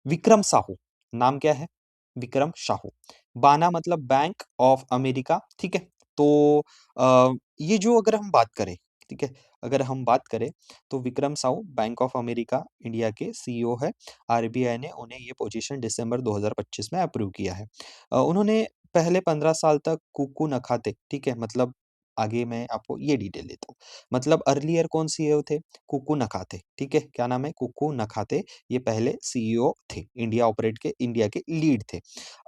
विक्रम साहू। नाम क्या है? विक्रम साहू। बाना मतलब बैंक ऑफ अमेरिका। ठीक है, तो ये जो अगर हम बात करें, ठीक है, अगर हम बात करें तो Vikram Sahu bank of America India के सीईओ है। आरबीआई ने उन्हें ये पोजीशन दिसंबर 2025 में अप्रूव किया है। उन्होंने पहले 15 साल तक कुक्कू नखाते, ठीक है, मतलब आगे मैं आपको ये डिटेल देता हूँ। मतलब अर्लियर कौन सीईओ थे? कुक्कू नखाते। ठीक है, क्या नाम है? कुक्कू नखाते। ये पहले सीईओ थे, इंडिया के लीड थे।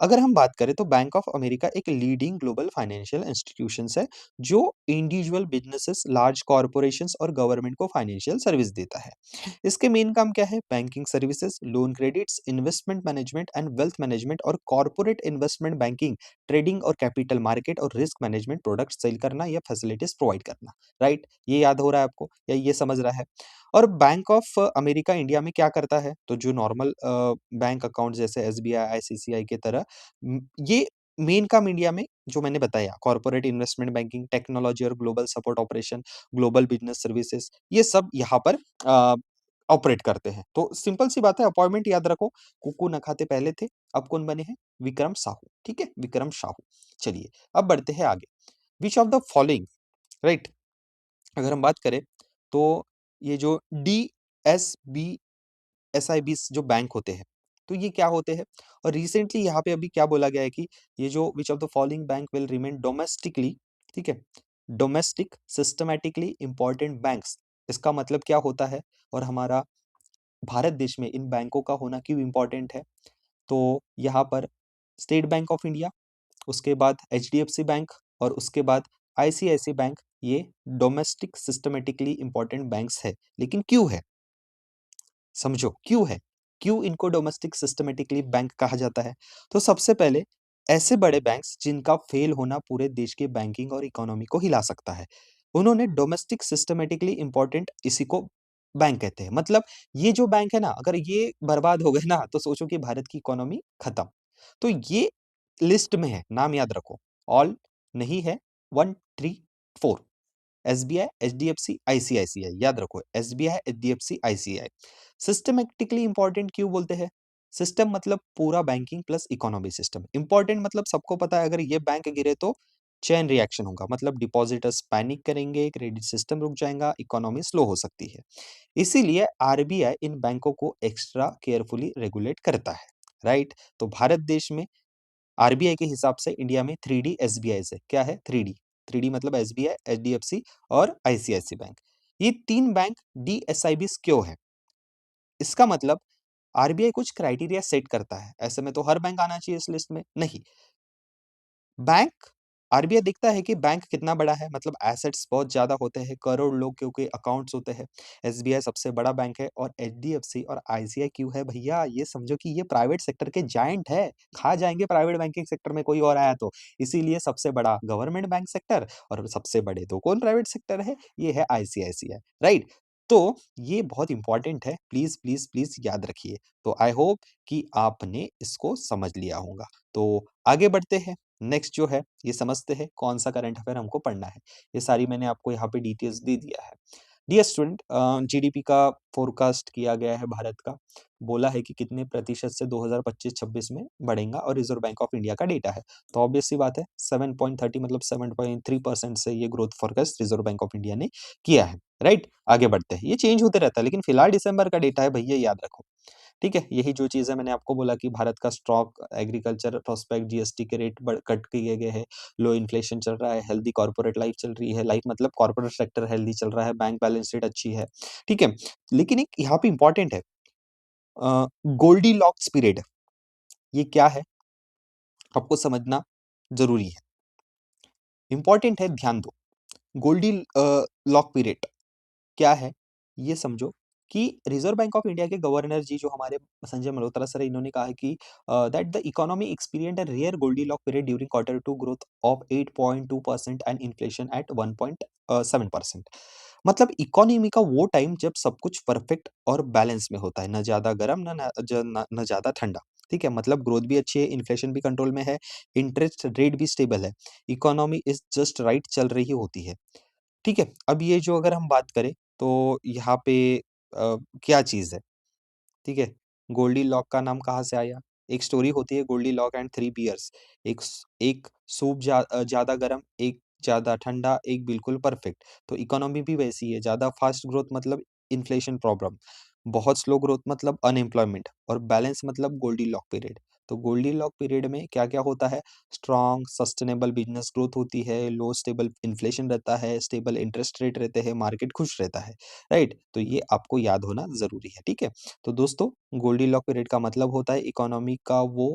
अगर हम बात करें तो बैंक ऑफ अमेरिका एक लीडिंग ग्लोबल फाइनेंशियल इंस्टीट्यूशंस है, जो इंडिविजुअल बिजनेसेस, लार्ज कॉर्पोरेशंस और गवर्नमेंट को फाइनेंशियल सर्विस देता है। इसके मेन काम क्या है? Banking services, loan credits, investment management and wealth management और कॉर्पोरेट इन्वेस्टमेंट बैंकिंग, ट्रेडिंग और कैपिटल मार्केट और रिस्क मैनेजमेंट प्रोडक्ट सेल करना या फैसिलिटीज प्रोवाइड करना, राइट। ये याद हो रहा है आपको या ये समझ रहा है? और बैंक ऑफ अमेरिका इंडिया में क्या करता है? तो जो नॉर्मल बैंक अकाउंट जैसे एसबीआई, आईसीसीआई के तरह ये मेन काम इंडिया में जो मैंने बताया, कॉर्पोरेट इन्वेस्टमेंट बैंकिंग, टेक्नोलॉजी और global support operation, global business services, ये सब यहाँ पर ऑपरेट करते हैं। तो सिंपल सी बात है, अपॉइंटमेंट याद रखो। कुक्कू नखाते पहले थे, अब कौन बने हैं? विक्रम साहू। ठीक है, विक्रम साहू। चलिए अब बढ़ते हैं आगे। विच ऑफ द फॉलोइंग, राइट, अगर हम बात करें तो ये जो डी एस बी एसआईबीस जो बैंक होते हैं, तो ये क्या होते हैं? और रिसेंटली यहाँ पे अभी क्या बोला गया है कि ये जो विच of the following bank will remain domestically, ठीक है, डोमेस्टिक सिस्टमैटिकली इंपॉर्टेंट बैंक्स, इसका मतलब क्या होता है? और हमारा भारत देश में इन बैंकों का होना क्यों इंपॉर्टेंट है? तो यहाँ पर स्टेट बैंक ऑफ इंडिया, उसके बाद एचडीएफसी बैंक और उसके बाद आईसीआईसी बैंक, ये डोमेस्टिक सिस्टमेटिकली इंपॉर्टेंट बैंक्स है। लेकिन क्यों है? समझो क्यों है, क्यों इनको डोमेस्टिक सिस्टमेटिकली बैंक कहा जाता है? तो सबसे पहले ऐसे बड़े बैंक्स जिनका फेल होना पूरे देश की बैंकिंग और इकोनॉमी को हिला सकता है, उन्होंने डोमेस्टिक सिस्टमेटिकली इंपॉर्टेंट इसी को बैंक कहते हैं। मतलब ये जो बैंक है ना, अगर ये बर्बाद हो गए ना तो सोचो कि भारत की इकोनॉमी खत्म। तो ये लिस्ट में है, नाम याद रखो। ऑल नहीं है, 1 3 4, एसबीआई, एचडीएफसी, आईसीआईसीआई, याद रखो, SBI, HDFC, ICI. Systematically important क्यों बोलते हैं? सिस्टम मतलब पूरा banking plus economy system. Important मतलब सबको पता है, अगर ये बैंक गिरे तो चेन रिएक्शन होगा, मतलब डिपॉजिटर्स पैनिक करेंगे, क्रेडिट सिस्टम रुक जाएगा, इकोनॉमी स्लो हो सकती है। इसीलिए आरबीआई इन बैंकों को एक्स्ट्रा केयरफुली रेगुलेट करता है, राइट। तो भारत देश में आरबीआई के हिसाब से इंडिया में 3D एसबीआई है। क्या है? 3D। 3D मतलब एसबीआई, एचडीएफसी और आईसीआईसी बैंक। ये तीन बैंक डीएसआईबीस क्यों है? इसका मतलब आरबीआई कुछ क्राइटेरिया सेट करता है। ऐसे में तो हर बैंक आना चाहिए इस लिस्ट में, नहीं। बैंक, आरबीआई देखता है कि बैंक कितना बड़ा है, मतलब एसेट्स बहुत ज्यादा होते हैं, करोड़ लोग के अकाउंट्स होते हैं। एसबीआई सबसे बड़ा बैंक है और एचडीएफसी और आईसीआई क्यों है भैया? ये समझो कि ये प्राइवेट सेक्टर के जायंट है, खा जाएंगे प्राइवेट बैंकिंग सेक्टर में कोई और आया तो। इसीलिए सबसे बड़ा गवर्नमेंट बैंक सेक्टर और सबसे बड़े दो कौन प्राइवेट सेक्टर है? ये है आईसीआईसीआई, राइट। तो ये बहुत इंपॉर्टेंट है, प्लीज प्लीज प्लीज याद रखिए। तो आई होप कि आपने इसको समझ लिया होगा। तो आगे बढ़ते हैं। नेक्स्ट जो है ये समझते हैं कौन सा करंट अफेयर हमको पढ़ना है। ये सारी मैंने आपको यहाँ पे डिटेल्स दे दिया है। डियर स्टूडेंट, जीडीपी का फोरकास्ट किया गया है भारत का, बोला है कि कितने प्रतिशत से 2025-26 में बढ़ेगा, और रिजर्व बैंक ऑफ इंडिया का डेटा है। तो ऑब्वियस सी बात है 7.30 मतलब 7.3% से ये growth forecast reserve Bank of India ने किया है, राइट। आगे बढ़ते हैं, ये चेंज होते रहता है लेकिन फिलहाल दिसंबर का डेटा है भैया, याद रखो। ठीक है, यही जो चीज़ है मैंने आपको बोला कि भारत का स्टॉक, एग्रीकल्चर प्रोस्पेक्ट, जीएसटी के रेट कट किए गए हैं, लो इन्फ्लेशन चल रहा है, हेल्दी कॉर्पोरेट लाइफ चल रही है, लाइफ मतलब कॉर्पोरेट सेक्टर हेल्दी चल रहा है, बैंक बैलेंस शीट अच्छी है। ठीक है, लेकिन एक यहाँ पे इंपॉर्टेंट है, गोल्डी लॉक्स पीरियड, ये क्या है आपको समझना जरूरी है, इंपॉर्टेंट है, ध्यान दो। गोल्डी लॉक पीरियड क्या है, ये समझो कि रिजर्व बैंक ऑफ इंडिया के गवर्नर जी जो हमारे संजय मल्होत्रा सर, इन्होंने कहा है कि that the economy experienced a rare goldilocks period during quarter two growth of 8.2% and inflation at 1.7%। मतलब इकोनॉमी का वो टाइम जब सब कुछ परफेक्ट और बैलेंस में होता है, ना ज़्यादा गर्म ना ज़्यादा ठंडा। ठीक है? मतलब ग्रोथ भी अच्छी है, इन्फ्लेशन भी कंट्रोल में है, इंटरेस्ट रेट भी स्टेबल है, इकोनॉमी इज़ जस्ट राइट चल रही होती है। ठीक है? अब ये जो अगर हम बात करें तो यहाँ पे क्या चीज़ है? ठीक है? गोल्डीलॉक का नाम कहाँ से आया? एक स्टोरी होती है गोल्डीलॉक एंड थ्री बियर्स। एक सूप ज़्यादा गरम, एक ज़्यादा ठंडा, एक बिल्कुल परफेक्ट। तो इकोनॉमी भी वैसी है, ज़्यादा फास्ट ग्रोथ मतलब इन्फ्लेशन प्रॉब्लम, बहुत स्लो ग्रोथ मतलब अनएम्प्लॉयमेंट और बैलेंस मतलब गोल्डीलॉक पीरियड। तो गोल्डीलॉक पीरियड में क्या-क्या होता है? स्ट्रॉन्ग सस्टेनेबल बिज़नेस ग्रोथ होती है, लो स्टेबल इन्फ्लेशन रहता है, स्टेबल इंटरेस्ट रेट रहते हैं, मार्केट खुश रहता है, राइट? तो ये आपको याद होना ज़रूरी है, ठीक है? तो दोस्तों, गोल्डीलॉक पीरियड का मतलब होता है इकोनॉमी का वो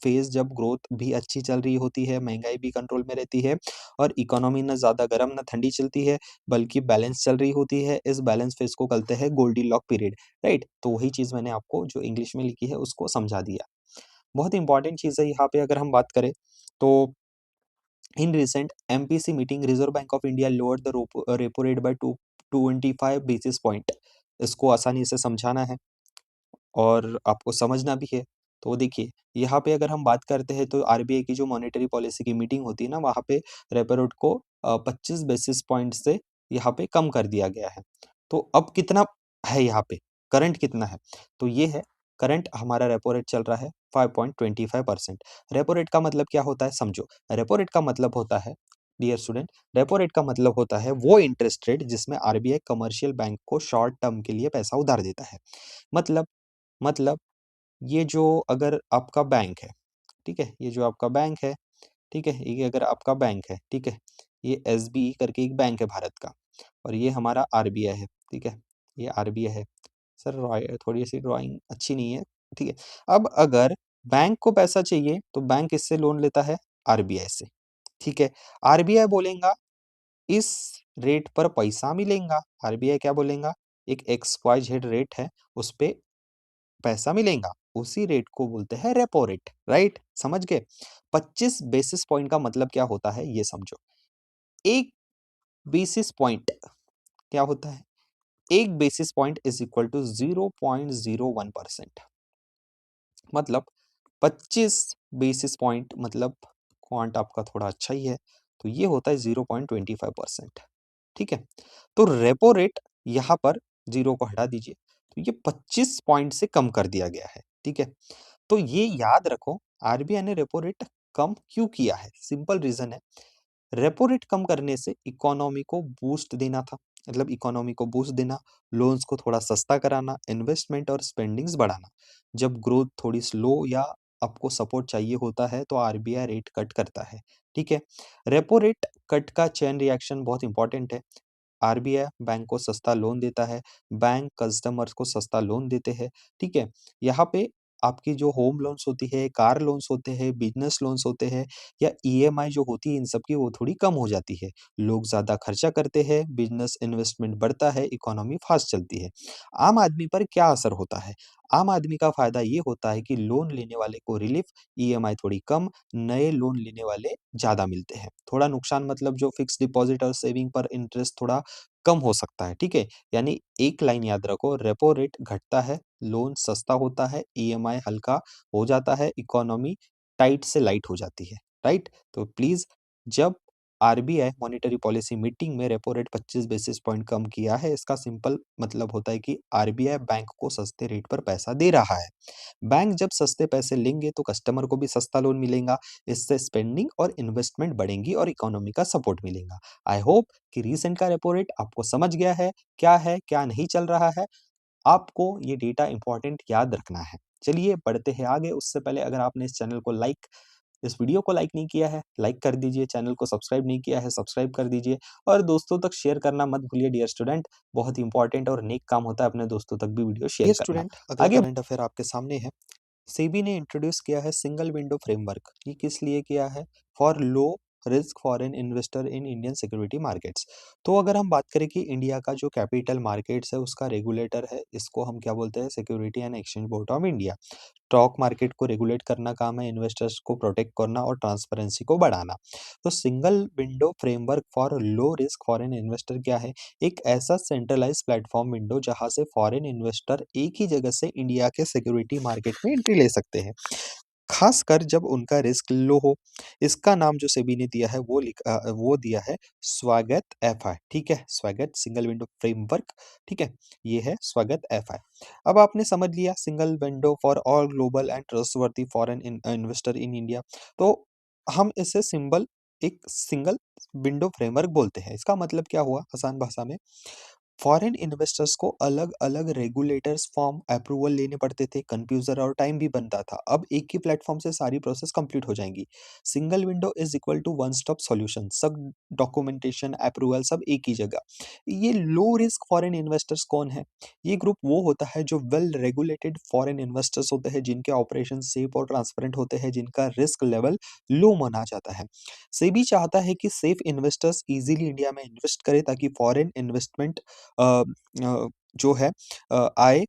फेज़ जब ग्रोथ भी अच्छी चल रही होती है, महँगाई भी कंट्रोल में रहती है और इकोनॉमी ना ज़्यादा गर्म ना ठंडी चलती है, बल्कि बैलेंस चल रही होती है। इस बैलेंस फेज़ को कहते हैं गोल्डीलॉक पीरियड, राइट? तो वही चीज़ मैंने आपको जो इंग्लिश में लिखी है उसको समझा दिया। बहुत इंपॉर्टेंट चीज़ है यहाँ पे अगर हम बात करें तो in recent MPC meeting reserve Bank of India lowered the repo rate by 25 basis point. इसको आसानी से समझाना है और आपको समझना भी है। तो देखिए, यहाँ पे अगर हम बात करते हैं तो आरबीआई की जो मॉनेटरी पॉलिसी की मीटिंग होती है ना, वहाँ पे रेपो रेट को 25 बेसिस पॉइंट से यहाँ पे कम कर दिया गया है। तो अब कितना है यहाँ पे? करंट कितना है? तो ये है, करंट हमारा रेपो रेट चल रहा है 5.25%। रेपो रेट का मतलब क्या होता है समझो। रेपो रेट का मतलब होता है, डियर स्टूडेंट, रेपो रेट का मतलब होता है वो इंटरेस्ट रेट जिसमें आरबीआई कमर्शियल बैंक को शॉर्ट टर्म के लिए पैसा उधार देता है। मतलब मतलब ये जो अगर आपका बैंक है, ठीक है? ये जो आपका बैंक है, ठीक है? ये अगर आपका बैंक है, ठीक है? ये एसबी करके एक बैंक है भारत का और ये हमारा आरबीआई है, ठीक है? ये आरबीआई है। सर थोड़ी-सी ड्राइंग अच्छी नहीं है, ठीक है? अब अगर बैंक को पैसा चाहिए तो बैंक किससे लोन लेता है? आरबीआई से, ठीक है? आरबीआई बोलेगा इस रेट पर पैसा मिलेगा, आरबीआई क्या बोलेगा? एक एक्स वाई जेड रेट है, उसपे पैसा मिलेगा, उसी रेट को बोलते हैं रेपो रेट, राइट? समझ गए? 25 बेसिस पॉइंट का मतलब क्या होता है ये समझो। 1 बेसिस पॉइंट क्या होता है? 1 basis point is equal to 0.01%। मतलब 25 बेसिस पॉइंट मतलब क्वांट आपका थोड़ा अच्छा ही है, तो ये होता है 0.25%, ठीक है? तो रेपो रेट यहाँ पर 0 को हटा दीजिए, तो ये 25 पॉइंट से कम कर दिया गया है, ठीक है? तो ये याद रखो, आरबीआई ने रेपो रेट कम क्यों किया है? सिंपल रीज़न है, रेपो रेट कम करने से इकोनॉमी को बूस्ट देना था। मतलब इकोनॉमी को बूस्ट देना, लोन्स को थोड़ा सस्ता कराना, इन्वेस्टमेंट और स्पेंडिंग्स बढ़ाना। जब ग्रोथ थोड़ी स्लो या आपको सपोर्ट चाहिए होता है तो आरबीआई रेट कट करता है, ठीक है? रेपो रेट कट का चेन रिएक्शन बहुत इंपॉर्टेंट है। आरबीआई बैंक को सस्ता लोन देता है, बैंक कस्टमर्स को सस्ता लोन देते हैं, ठीक है? यहाँ पे आपकी जो होम लोन्स होती है, कार लोन्स होते हैं, बिज़नेस लोन्स होते हैं या ईएमआई जो होती है इन सब की वो थोड़ी कम हो जाती है। लोग ज़्यादा खर्चा करते हैं, बिज़नेस इन्वेस्टमेंट बढ़ता है, इकोनॉमी फास्ट चलती है। आम आदमी पर क्या असर होता है? आम आदमी का फ़ायदा ये होता है कि लोन लेने वाले को रिलीफ़, ईएमआई थोड़ी कम, नए लोन लेने वाले ज़्यादा मिलते हैं। थोड़ा नुकसान मतलब जो फ़िक्स्ड डिपॉज़िट और सेविंग पर इंटरेस्ट थोड़ा कम हो सकता है, ठीक है? यानी एक लाइन याद रखो, रेपो रेट घटता है, लोन सस्ता होता है, ईएमआई हल्का हो जाता है, इकोनॉमी टाइट से लाइट हो जाती है, राइट? तो प्लीज़ जब आरबीआई मॉनेटरी पॉलिसी मीटिंग में रेपो रेट 25 बेसिस पॉइंट कम किया है, इसका सिंपल मतलब होता है कि आरबीआई बैंक को सस्ते रेट पर पैसा दे रहा है। बैंक जब सस्ते पैसे लेंगे तो कस्टमर को भी सस्ता लोन मिलेगा, इससे स्पेंडिंग और इन्वेस्टमेंट बढ़ेंगी और इकोनॉमी का सपोर्ट मिलेगा। आई होप कि रीसेंट का रेपो रेट आपको समझ गया है, क्या नहीं चल रहा है। आपको ये डेटा इंपॉर्टेंट याद रखना है। चलिए बढ़ते हैं आगे, उससे पहले अगर आपने इस वीडियो को लाइक नहीं किया है, लाइक कर दीजिए, चैनल को सब्सक्राइब नहीं किया है, सब्सक्राइब कर दीजिए और दोस्तों तक शेयर करना मत भूलिए डियर स्टूडेंट, बहुत इंपॉर्टेंट और नेक काम होता है अपने दोस्तों तक भी वीडियो शेयर ये करना। स्टूडेंट, अगला आगे करंट अफेयर आपके सामने है। सेबी ने इंट्रोड्यूस किया है सिंगल विंडो फ्रेमवर्क। ये किस लिए किया है? For low risk foreign investor in Indian security markets. तो अगर हम बात करें कि इंडिया का जो कैपिटल मार्केट्स है उसका रेगुलेटर है, इसको हम क्या बोलते हैं, security and exchange board of India. Stock market को रेगुलेट करना काम है, इन्वेस्टर्स को प्रोटेक्ट करना और ट्रांसपेरेंसी को बढ़ाना। तो single window framework for low risk foreign investor क्या है? एक ऐसा सेंट्रलाइज प्लेटफॉर्म विंडो जहां से फॉरेन इन्वेस्टर एक ही जगह से इंडिया के सिक्योरिटी मार्केट में एंट्री ले सकते हैं, खासकर जब उनका रिस्क लो हो। इसका नाम जो सेबी ने दिया है वो दिया है स्वागत एफआई, ठीक है, स्वागत सिंगल विंडो फ्रेमवर्क, ठीक है, ये है स्वागत एफआई। अब आपने समझ लिया single window for all global and trustworthy foreign investor in India. तो हम इसे सिंबल एक सिंगल विंडो फ्रेमवर्क बोलते हैं। इसका मतलब क्या हुआ आसान भाषा में? फॉरेन इन्वेस्टर्स को अलग-अलग रेगुलेटर्स फॉर्म अप्रूवल लेने पड़ते थे, कंफ्यूजन और टाइम भी बनता था। अब एक ही प्लेटफॉर्म से सारी प्रोसेस कंप्लीट हो जाएंगी। Single window is equal to one stop solution, सब डॉक्यूमेंटेशन अप्रूवल सब एक ही जगह। ये लो रिस्क फॉरेन इन्वेस्टर्स कौन है? ये ग्रुप वो होता है जो वेल रेगुलेटेड फॉरेन इन्वेस्टर्स होते हैं, जिनके ऑपरेशन सेफ और ट्रांसपेरेंट होते हैं, जिनका रिस्क लेवल लो माना जाता है। सेबी चाहता है कि सेफ इन्वेस्टर्स इजीली इंडिया में इन्वेस्ट करें ताकि फॉरेन इन्वेस्टमेंट अ जो है आए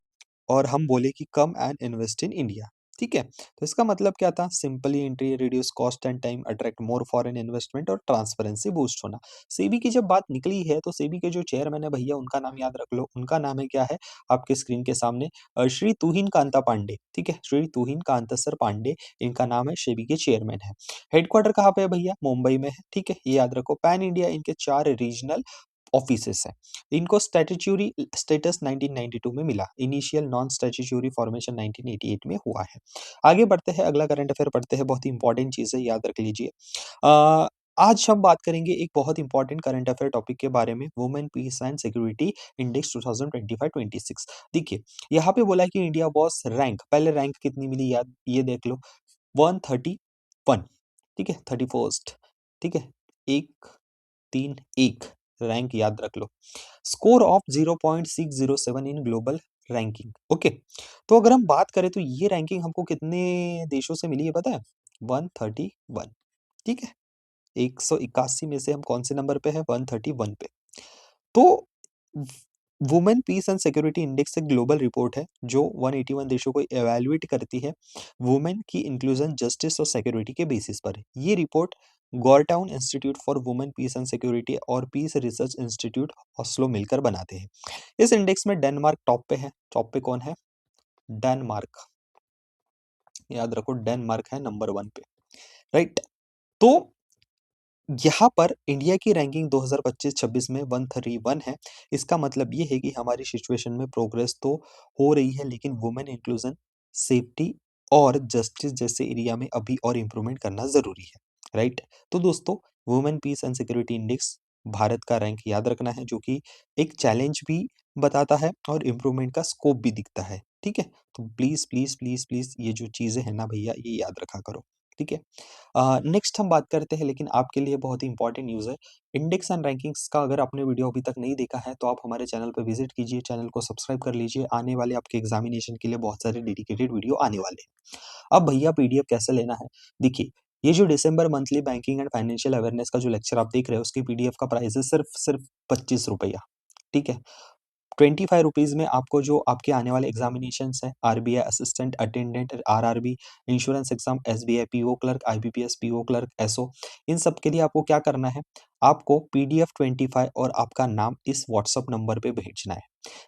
और हम बोले कि come and invest in India, ठीक है? तो इसका मतलब क्या था? Simply entry, reduce cost and time, attract more foreign investment और ट्रांसपेरेंसी बूस्ट होना। सेबी की जब बात निकली है तो सेबी के जो चेयरमैन है भैया, उनका नाम याद रख लो। उनका नाम है क्या है? आपके स्क्रीन के सामने श्री तुहिन कांता पांडे, ठीक है? श्री तुहिन कांता सर पांडे इनका नाम है, सेबी के चेयरमैन है। हेडक्वार्टर कहाँ पे है भैया? मुंबई में है, ठीक है? ये याद रखो। पैन इंडिया इनके 4 रीजनल ऑफिसेस हैं। इनको स्टैट्यूटरी स्टेटस 1992 में मिला। इनिशियल नॉन स्टैट्यूटरी फॉर्मेशन 1988 में हुआ है। आगे बढ़ते हैं, अगला करंट अफेयर पढ़ते हैं, बहुत ही इंपॉर्टेंट चीज़ है, याद रख लीजिए। अ, आज हम बात करेंगे एक बहुत इंपॉर्टेंट करंट अफेयर टॉपिक के बारे में, women peace and security index 2025-26। देखिए, यहाँ पे बोला है कि इंडिया वाज रैंक, पहले रैंक कितनी मिली याद ये देख लो, 131, ठीक है, 31st, ठीक है, 1 3 1 रैंक याद रख लो। Score of 0.607 in global ranking, okay. तो अगर हम बात करें तो ये रैंकिंग हमको कितने देशों से मिली है पता है? 131, ठीक है। 181 में से हम कौन से नंबर पे है? 131 पे। तो women peace and security index एक ग्लोबल रिपोर्ट है जो 181 देशों को एवेल्युएट करती है वुमेन की इंक्लूजन, जस्टिस और सिक्योरिटी के बेसिस पर। ये report Georgetown institute for women peace and security और पीस रिसर्च इंस्टीट्यूट ऑस्लो मिलकर बनाते हैं। इस इंडेक्स में डेनमार्क टॉप पे है। टॉप पे कौन है? डेनमार्क, याद रखो, डेनमार्क है नंबर 1 पे, राइट। तो यहाँ पर इंडिया की रैंकिंग 2025-26 में 131 है। इसका मतलब ये है कि हमारी सिचुएशन में प्रोग्रेस तो हो रही है, लेकिन वुमेन इंक्लूजन, सेफ्टी और जस्टिस जैसे एरिया में अभी और इम्प्रूवमेंट करना ज़रूरी है, राइट? तो दोस्तों, women peace and security index Bharat का रैंक याद रखना है, जो कि एक चैलेंज भी बताता है और इम्प्रूवमेंट का स्कोप भी दिखता है, ठीक है? तो प्लीज़, प्लीज़, प्लीज़, प्लीज़ ये जो चीज़ें हैं ना भैया, ये याद रखा करो, ठीक है? नेक्स्ट हम बात करते हैं, लेकिन आपके लिए बहुत ही इंपॉर्टेंट न्यूज़ है। इंडेक्स एंड रैंकिंग्स का अगर आपने वीडियो अभी तक नहीं देखा है, तो आप हमारे चैनल पे विज़िट कीजिए, चैनल को सब्सक्राइब कर लीजिए। आने वाले आपके एग्ज़ामिनेशन के लिए बहुत सारे डेडिकेटेड वीडियो आने वाले हैं। अब भैया पीडीएफ कैसे लेना है? देखिए, ये जो December monthly banking and financial awareness का जो लेक्चर आप देख रहे हो, उसकी पीडीएफ का प्राइस है सिर्फ ₹25, ठीक है? 25 रुपीज़ में आपको जो आपके आने वाले एग्ज़ामिनेशंस हैं, RBI assistant attendant, RRB, insurance exam, SBI PO clerk, IBPS PO clerk, SO, इन सब के लिए आपको क्या करना है? आपको पीडीएफ 25 और आपका नाम इस व्हाट्सएप नंबर पे भेजना है।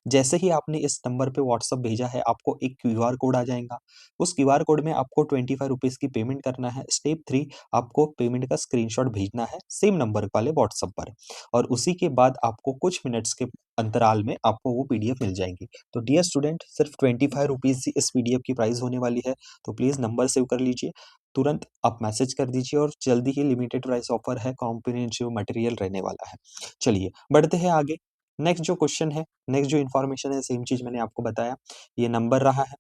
जैसे ही आपने इस नंबर पे व्हाट्सएप भेजा है, आपको एक क्यूआर कोड आ जाएगा। उस क्यूआर कोड में आपको 25 रुपीज़ की पेमेंट करना है। स्टेप 3, आपको पेमेंट का स्क्रीनशॉट भेजना है सेम नंबर वाले व्हाट्सएप पर, और उसी के बाद आपको कुछ मिनट्स के अंतराल में आपको वो पीडीएफ मिल जाएगी। तो डियर स्टूडेंट, सिर्फ 25 रुपीज़ ही इस पीडीएफ की प्राइस होने वाली है, तो प्लीज़ नंबर सेव कर लीजिए। तुरंत आप मैसेज कर दीजिए और जल्दी ही लिमिटेड प्राइस ऑफर है, कॉम्प्रिहेंसिव मटेरियल रहने वाला है। चलिए, बढ़ते हैं आगे। नेक्स्ट जो क्वेश्चन है, नेक्स्ट जो इन्फॉर्मेशन है, सेम चीज़ मैंने आपको बताया। ये नंबर रहा है,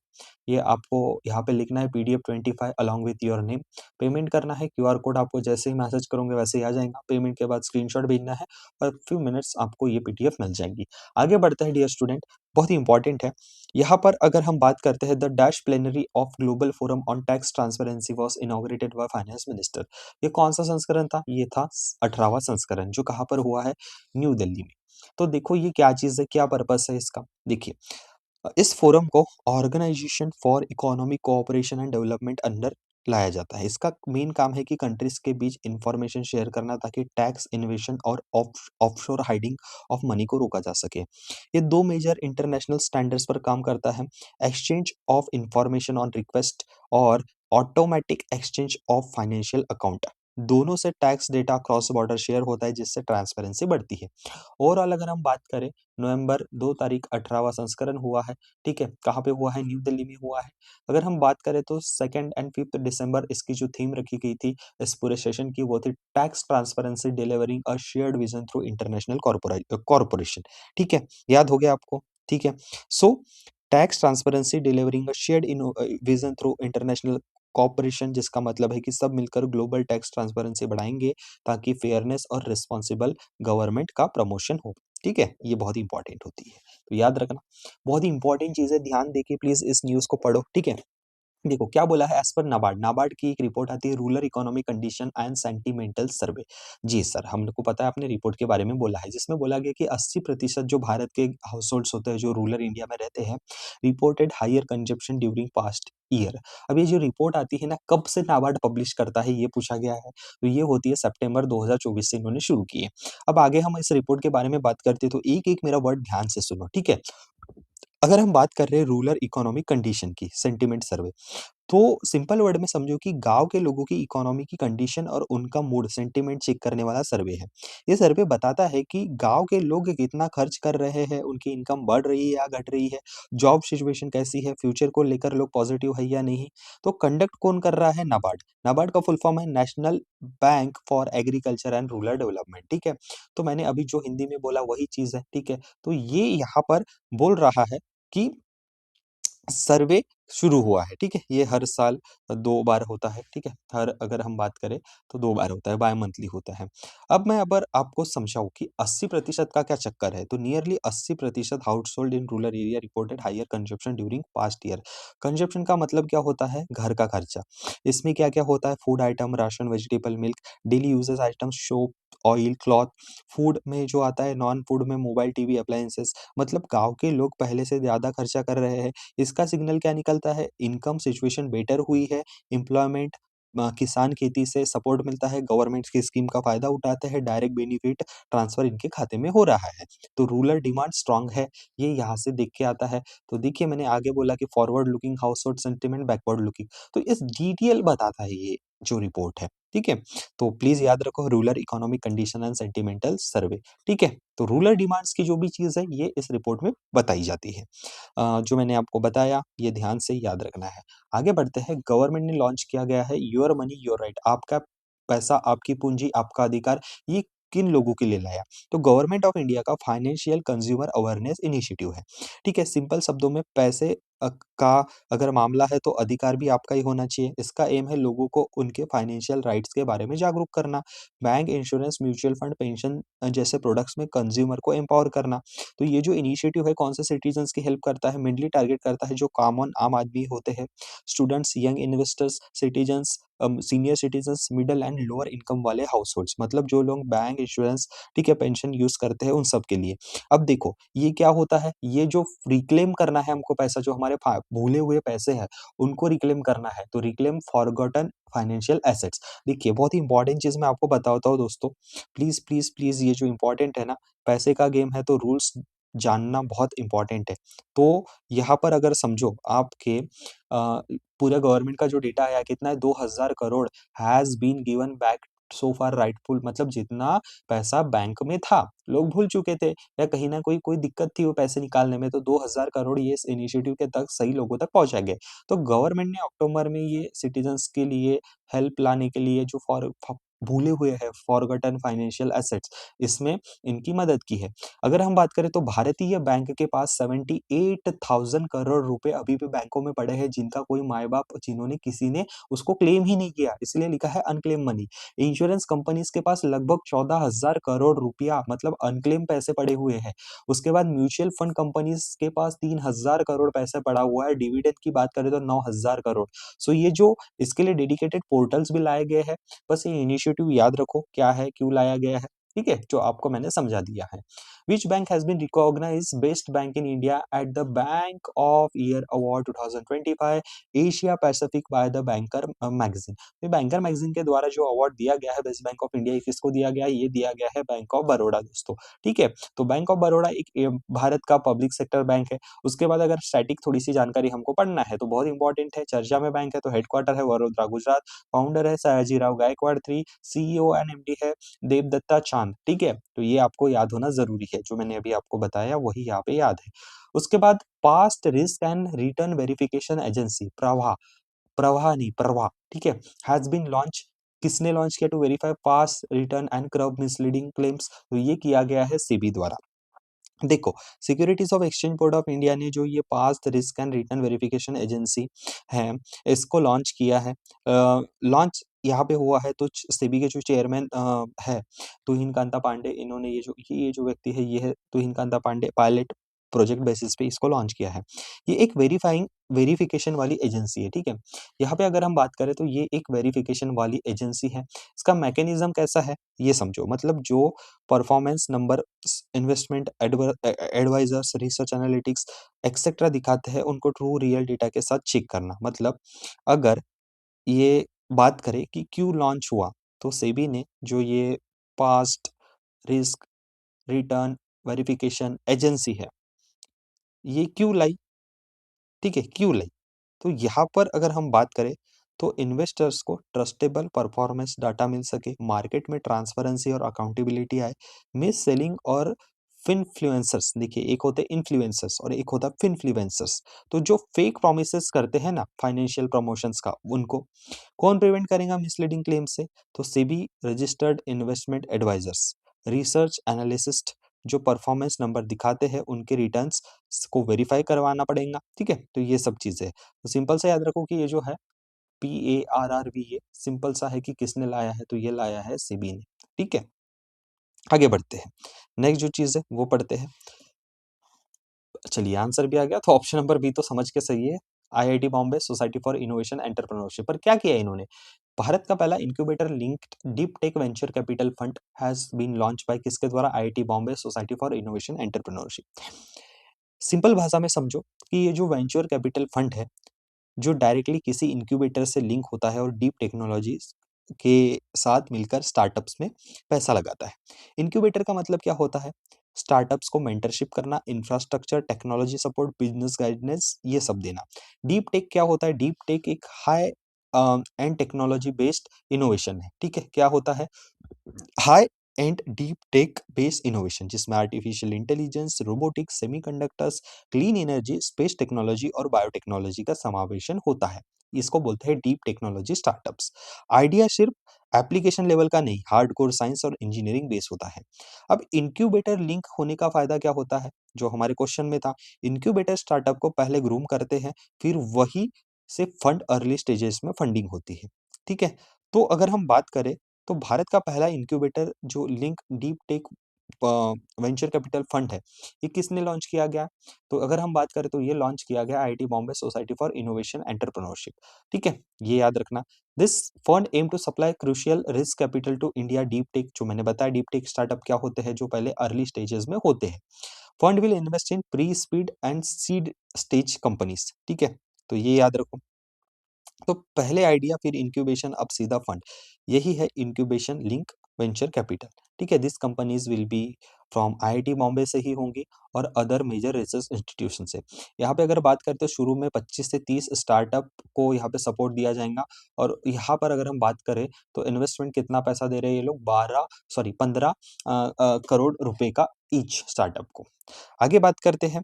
ये आपको यहाँ पे लिखना है PDF 25 along with your name. Payment करना है, क्यूआर कोड आपको जैसे ही मैसेज करोगे वैसे ही आ जाएगा। पेमेंट के बाद स्क्रीनशॉट भेजना है और फ्यू मिनट्स आपको ये पीडीएफ मिल जाएगी। आगे बढ़ते हैं डियर स्टूडेंट, बहुत ही इम्पोर्टेंट है। यहाँ पर अगर हम बात करते हैं the dash plenary of global forum on tax transparency was inaugurated by finance minister. ये कौन-सा संस्करण था? ये था 18वाँ संस्करण जो कहाँ पर हुआ है? न्यू दिल्ली में। तो देखो ये क्या चीज़ है, क्या पर्पस है इसका? देखिए इस फोरम को organisation for economic cooperation and development under लाया जाता है। इसका मेन काम है कि कंट्रीज के बीच इंफॉर्मेशन शेयर करना ताकि टैक्स इन्वेशन और ऑफशोर हाइडिंग ऑफ मनी को रोका जा सके। ये दो मेजर इंटरनेशनल स्टैंडर्ड्स पर काम करता है। Exchange of information on request और automatic exchange of financial account. दोनों से tax data cross border share होता है जिससे ट्रांसपेरेंसी बढ़ती है। ओवरऑल अगर हम बात करें नवंबर 2 तारीख 18वां संस्करण हुआ है, ठीक है? कहाँ पे हुआ है? न्यू दिल्ली में हुआ है। अगर हम बात करें तो 2nd एंड 5th दिसंबर इसकी जो थीम रखी गई थी इस पूरे सेशन की वो थी tax transparency delivering a shared vision through international corporation, ठीक है? याद हो गया आपको? ठीक है। So tax transparency delivering a shared vision through international corporation जिसका मतलब है कि सब मिलकर ग्लोबल टैक्स ट्रांसपेरेंसी बढ़ाएँगे ताकि फेयरनेस और रिस्पॉन्सिबल गवर्नमेंट का प्रमोशन हो। ठीक है? ये बहुत ही इंपॉर्टेंट होती है, तो याद रखना। बहुत ही इंपॉर्टेंट चीज़ है, ध्यान देके प्लीज़ इस न्यूज़ को पढ़ो, ठीक है? देखो क्या बोला है एज़ पर नाबार्ड, नाबार्ड की एक रिपोर्ट आती है rural economic condition and sentimental survey. जी सर, हमको पता है आपने रिपोर्ट के बारे में बोला है, जिसमें बोला गया कि 80% जो भारत के हाउसहोल्ड्स होते हैं, जो रूरल इंडिया में रहते हैं, reported higher consumption during past year. अब ये जो रिपोर्ट आती है ना, कब से नाबार्ड पब्लिश करता है, ये पूछा गया है। तो ये होती है सितंबर 2024 से इन्होंने शुरू की है। अब आगे हम इस रिपोर्ट के बारे में बात करते हैं, तो एक-एक मेरा वर्ड ध्यान से सुनो, ठीक है? अगर हम बात कर रहे हैं रूरल इकोनॉमिक कंडीशन की, सेंटिमेंट सर्वे, तो सिंपल वर्ड में समझो कि गाँव के लोगों की इकोनॉमी की कंडीशन और उनका मूड सेंटीमेंट चेक करने वाला सर्वे है। ये सर्वे बताता है कि गाँव के लोग कितना खर्च कर रहे हैं, उनकी इनकम बढ़ रही है या घट रही है, जॉब सिचुएशन कैसी है, फ्यूचर को लेकर लोग पॉजिटिव है या नहीं। तो कंडक्ट कौन कर रहा है? नाबार्ड। नाबार्ड का फुल फॉर्म है national bank for agriculture and rural development, ठीक है? तो मैंने अभी जो हिंदी में बोला वही चीज़ है, ठीक है? तो ये यहाँ पर बोल रहा है कि सर्वे शुरू हुआ है, ठीक है? ये हर साल 2 बार होता है, ठीक है? हर अगर हम बात करें तो 2 बार होता है, बाय-मंथली होता है। अब मैं अगर आपको समझाऊँ कि 80% का क्या चक्कर है, तो nearly 80% household in rural area reported higher consumption during past year. Consumption का मतलब क्या होता है? घर का खर्चा। इसमें क्या-क्या होता है? Food item, ration, vegetable, milk, daily uses items, soap, oil, cloth. Food में जो आता है, नॉन फूड में मोबाइल, टीवी, अप्लायंसेस। मतलब गाँव के लोग पहले से ज़्यादा खर्चा कर रहे हैं। इसका सिग्नल क्या निकलता है? इनकम सिचुएशन बेटर हुई है, एम्प्लॉयमेंट किसान खेती से सपोर्ट मिलता है, गवर्नमेंट की स्कीम का फ़ायदा उठाते हैं, डायरेक्ट बेनिफिट ट्रांसफ़र इनके खाते में हो रहा है। तो रूरल डिमांड स्ट्रॉन्ग है, ये यहाँ से देख के आता है। तो देखिए मैंने आगे बोला कि forward looking household sentiment, backward looking. तो इस डिटेल बताता है ये जो रिपोर्ट है, ठीक है? तो प्लीज़ याद रखो rural economic condition and sentimental survey, ठीक है? तो रूरल डिमांड्स की जो भी चीज़ है, ये इस रिपोर्ट में बताई जाती है। जो मैंने आपको बताया, ये ध्यान से याद रखना है। आगे बढ़ते हैं, गवर्नमेंट ने लॉन्च किया गया है योर मनी योर राइट, आपका पैसा, आपकी पूँजी, आपका अधिकार, ये किन लोगों के लिए लाया? तो गवर्नमेंट ऑफ इंडिया का फाइनेंशियल कंज्यूमर अवेयरनेस इनिशिएटिव है, ठीक है? सिंपल शब्दों में पैसे का अगर मामला है तो अधिकार भी आपका ही होना चाहिए। इसका एम है लोगों को उनके फाइनेंशियल राइट्स के बारे में जागरूक करना। Bank, insurance, mutual fund, pension जैसे प्रोडक्ट्स में कंज्यूमर को एम्पावर करना। तो ये जो इनिशिएटिव है कौन से सिटीजन्स की हेल्प करता है? मेनली टारगेट करता है जो कॉमन आम आदमी होते हैं, students, young investors, citizens, senior citizens, middle and lower income वाले हाउसहोल्ड्स, मतलब जो लोग बैंक, इंश्योरेंस, ठीक है, पेंशन यूज़ करते हैं उन सब के लिए। अब देखो ये क्या होता है, ये जो रिक्लेम करना है हमको पैसा, जो हमारे भूले हुए पैसे हैं उनको रिक्लेम करना है, तो रिक्लेम फॉरगॉटन फाइनेंशियल एसेट्स। देखिए बहुत ही इंपॉर्टेंट चीज़ मैं आपको बताता हूँ दोस्तों, प्लीज़, प्लीज़, प्लीज़, ये जो इम्पोर्टेंट है ना, पैसे का गेम है तो रूल्स जानना बहुत इम्पोर्टेंट है। तो यहाँ पर अगर समझो आपके पूरे गवर्नमेंट का जो डेटा आया कितना है, 2000 crore has been given back so far rightful, मतलब जितना पैसा बैंक में था, लोग भूल चुके थे या कहीं न कोई कोई दिक्कत थी वो पैसे निकालने में, तो 2000 करोड़ ये इस इनिशिएटिव के तक सही लोगों तक पहुँचाए गए। तो गवर्नमेंट ने अक्टूबर में ये सिटीज़न्स के लिए हेल्प लाने के लिए जो भूले हुए हैं, फॉरगॉटन फाइनेंशियल एसेट्स, इसमें इनकी मदद की है। अगर हम बात करें तो भारतीय बैंक के पास 78,000 करोड़ रुपए अभी भी बैंकों में पड़े हैं, जिनका कोई माँ-बाप जिन्होंने किसी ने उसको क्लेम ही नहीं किया, इसलिए लिखा है अनक्लेम मनी। इंश्योरेंस कंपनीज के पास लगभग 14,000 करोड़ रुपया मतलब अनक्लेम पैसे पड़े हुए हैं। उसके बाद म्यूचुअल फंड कंपनीज के पास 3,000 करोड़ पैसा पड़ा हुआ है, डिविडेंड की बात करें तो 9,000 करोड़। सो ये जो इसके लिए डेडिकेटेड पोर्टल्स भी लाए गए हैं, बस ये इनिशिएटिव याद रखो क्या है, क्यों लाया गया है, ठीक है? जो आपको मैंने समझा दिया है। Which bank has been recognised best bank in India at the bank of year award 2025 Asia Pacific by the banker magazine. ये बैंकर मैगज़ीन के द्वारा जो अवार्ड दिया गया है बेस्ट बैंक ऑफ इंडिया, ये किसको दिया गया है? ये दिया गया है बैंक ऑफ बड़ौदा दोस्तों, ठीक है? तो बैंक ऑफ बड़ौदा एक भारत का पब्लिक सेक्टर बैंक है। उसके बाद अगर स्टैटिक थोड़ी-सी जानकारी हमको पढ़ना है तो बहुत इंपॉर्टेंट है, चर्चा में बैंक है तो हेडक्वार्टर है वडोदरा, गुजरात। फाउंडर है Sayajirao Gaekwad three, CEO and MD है देवदत्ता चांद, ठीक है? तो ये आपको याद होना ज़रूरी है, जो मैंने अभी आपको बताया वही यहाँ पे याद है। उसके बाद past risk and return verification agency Pravah, Pravah नहीं प्रवाह, ठीक है? हैज़ बीन लॉन्च, किसने लॉन्च किया to verify past return and curb misleading claims? तो ये किया गया है सेबी द्वारा। देखो, securities of exchange board of India ने जो ये past risk and return verification agency है, इसको लॉन्च किया है। लॉन्च यहाँ पे हुआ है तो सेबी के जो चेयरमैन है तुहिन कांता पांडे, इन्होंने ये जो व्यक्ति है ये है Tuhin Kanta Pandey, pilot project basis पे इसको लॉन्च किया है। ये एक वेरिफिकेशन वाली एजेंसी है, ठीक है? यहाँ पे अगर हम बात करें तो ये एक वेरिफिकेशन वाली एजेंसी है। इसका मैकेनिज्म कैसा है ये समझो, मतलब जो performance number investment advisers, research analytics etcetera दिखाते हैं, उनको ट्रू रियल डेटा के साथ चेक करना। मतलब अगर ये बात करें कि क्यों लॉन्च हुआ, तो सेबी ने जो ये past risk return verification agency है, ये क्यों लाई, ठीक है? क्यों लाई? तो यहाँ पर अगर हम बात करें तो इन्वेस्टर्स को ट्रस्टेबल परफॉर्मेंस डाटा मिल सके, मार्केट में ट्रांसपेरेंसी और अकाउंटेबिलिटी आए, मिस सेलिंग और फिनफ्लुएंसर्स, देखिए एक होते हैं इन्फ्लुएंसर्स और एक होता है फिनफ्लुएंसर्स, तो जो फेक प्रोमिसेस करते हैं ना फाइनेंशियल प्रमोशंस का, उनको कौन प्रिवेंट करेगा मिसलीडिंग क्लेम से? तो SEBI registered investment advisers, research analyst, जो परफॉर्मेंस नंबर दिखाते हैं उनके रिटर्न्स को वेरीफाई करवाना पड़ेगा, ठीक है? तो ये सब चीजें हैं। तो सिंपल सा याद रखो कि ये जो है PARRV, ये सिंपल सा है कि किसने लाया है, तो ये लाया है सेबी ने, ठीक है? आगे बढ़ते हैं, नेक्स्ट जो चीज है वो पढ़ते हैं। चलिए आंसर भी आ गया, तो ऑप्शन नंबर बी तो समझ के सही है, IIT Bombay society for innovation entrepreneurship. पर क्या किया इन्होंने? भारत का पहला incubator linked deep tech venture capital fund has been launch by किसके द्वारा? IIT Bombay society for innovation entrepreneurship. Simple भाषा में समझो कि ये जो वेंचर कैपिटल फंड है, जो डायरेक्टली किसी इंक्यूबेटर से लिंक होता है और डीप टेक्नोलॉजीज के साथ मिलकर स्टार्टअप्स में पैसा लगाता है। इंक्यूबेटर का मतलब क्या होता है? स्टार्टअप्स को मेंटरशिप करना, infrastructure, technology support, business guidance, ये सब देना। डीप टेक क्या होता है? डीप टेक एक high end technology based innovation है, ठीक है? क्या होता है? High end deep tech based innovation, जिसमें artificial intelligence, robotics, semiconductors, clean energy, space technology और बायोटेक्नोलॉजी का समावेशन होता है। इसको बोलते हैं डीप टेक्नोलॉजी स्टार्टअप्स। आइडिया सिर्फ एप्लीकेशन लेवल का नहीं, हार्डकोर साइंस और इंजीनियरिंग बेस होता है। अब इंक्यूबेटर लिंक होने का फायदा क्या होता है? जो हमारे क्वेश्चन में था, इंक्यूबेटर स्टार्टअप को पहले ग्रूम करते हैं, फिर वही से फंड अर्ली स्टेजेस में फंडिंग होती है, ठीक है? तो अगर हम बात करें तो भारत का पहला इंक्यूबेटर जो link deep tech venture capital fund है, ये किसने लॉन्च किया गया? तो अगर हम बात करें तो ये लॉन्च किया गया IIT Bombay society for innovation entrepreneurship, ठीक है? ये याद रखना। This fund aim to supply crucial risk capital to India deep tech, जो मैंने बताया डीप टेक स्टार्टअप क्या होते हैं, जो पहले अर्ली स्टेजेस में होते हैं। Fund will invest in pre speed and seed stage companies, ठीक है? तो ये याद रखो। तो पहले आइडिया फिर इंक्यूबेशन अब सीधा फंड, यही है इंक्यूबेशन लिंक वेंचर कैपिटल, ठीक है? This companies will be from IIT Bombay से ही होंगी और अदर मेजर रिसर्च इंस्टीट्यूशन से। यहाँ पे अगर बात करते हैं शुरू में 25 से 30 स्टार्टअप को यहाँ पे सपोर्ट दिया जाएगा, और यहाँ पर अगर हम बात करें तो इन्वेस्टमेंट कितना पैसा दे रहे हैं ये लोग? 15 करोड़ रुपए का ईच स्टार्टअप को। आगे बात करते हैं,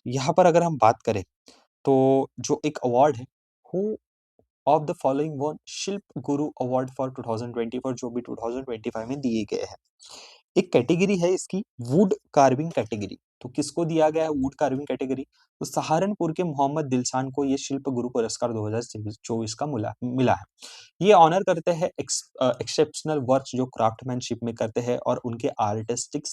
यहाँ पर अगर हम बात करें तो जो एक अवार्ड है, who of the following one शिल्प गुरु अवार्ड फॉर 2024, जो भी 2025 में दिए गए हैं। एक कैटेगरी है इसकी वुड कार्विंग कैटेगरी। तो किसको दिया गया है वुड कार्विंग कैटेगरी? तो सहारनपुर के मोहम्मद दिलशान को ये शिल्प गुरु पुरस्कार 2024 का मिला है। ये ऑनर करते हैं एक्सेप्शनल वर्क जो क्राफ्टमैनशिप में करते हैं और उनके आर्टिस्टिक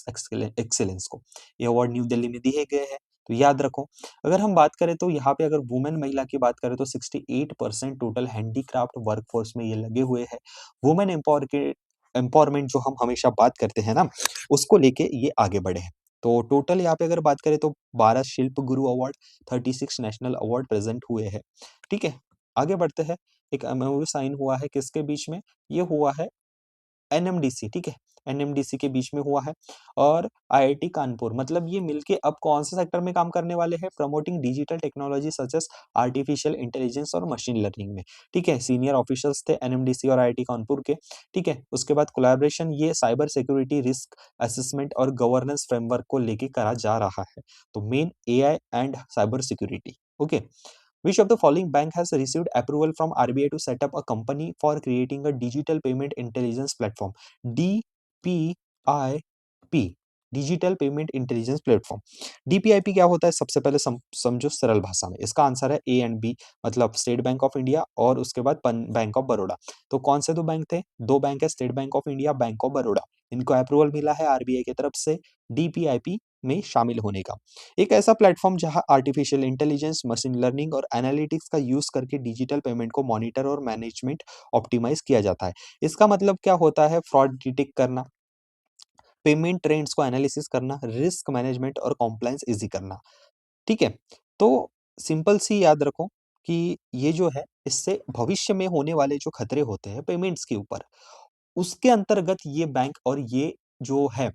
एक्सीलेंस को। ये अवार्ड न्यू दिल्ली में दिए गए हैं, तो याद रखो। अगर हम बात करें तो यहाँ पे अगर वुमेन महिला की बात करें तो 68% टोटल हैंडीक्राफ्ट वर्कफोर्स में ये लगे हुए हैं। वुमेन एम्पावरमेंट जो हम हमेशा बात करते हैं ना, उसको लेके ये आगे बढ़े हैं। तो टोटल यहाँ पे अगर बात करें तो 12 शिल्प गुरु अवार्ड, 36 नेशनल अवार्ड प्रेजेंट हुए हैं। ठीक है, आगे बढ़ते हैं। एक एमओयू साइन हुआ है किसके बीच में? ये हुआ है एनएमडीसी, ठीक है? एनएमडीसी के बीच में हुआ है और आईआईटी कानपुर, मतलब ये मिलके अब कौन से सेक्टर में काम करने वाले हैं? Promoting digital technology such as artificial intelligence और मशीन लर्निंग में। ठीक है, सीनियर ऑफिसर्स थे एनएमडीसी और आईआईटी कानपुर के। ठीक है, उसके बाद कोलैबोरेशन ये साइबर सिक्योरिटी रिस्क असेसमेंट और गवर्नेंस फ्रेमवर्क को लेके करा जा रहा है। तो main AI and cyber security. Okay, which of the following bank has received approval from RBI to set up a company for creating a digital payment intelligence platform? DPIP, digital payment intelligence platform. DPIP क्या होता है? सबसे पहले समझो सरल भाषा में। इसका आंसर है ए एंड बी, मतलब स्टेट बैंक ऑफ इंडिया और उसके बाद बैंक ऑफ बड़ौदा। तो कौन से दो बैंक थे? दो बैंक है, state bank of India, bank of Baroda. इनको अप्रूवल मिला है आरबीआई की तरफ से डीपीआईपी में शामिल होने का। एक ऐसा प्लेटफॉर्म जहां आर्टिफिशियल इंटेलिजेंस, मशीन लर्निंग और एनालिटिक्स का यूज करके डिजिटल पेमेंट को मॉनिटर और मैनेजमेंट ऑप्टिमाइज किया जाता है। इसका मतलब क्या होता है? फ्रॉड डिटेक्ट करना, पेमेंट ट्रेंड्स को एनालिसिस करना, रिस्क मैनेजमेंट और कॉम्प्लायंस इजी करना। ठीक है, तो सिंपल सी याद रखो कि ये जो है इससे भविष्य में होने वाले जो खतरे होते हैं पेमेंट्स के ऊपर, उसके अंतर्गत ये बैंक और ये जो है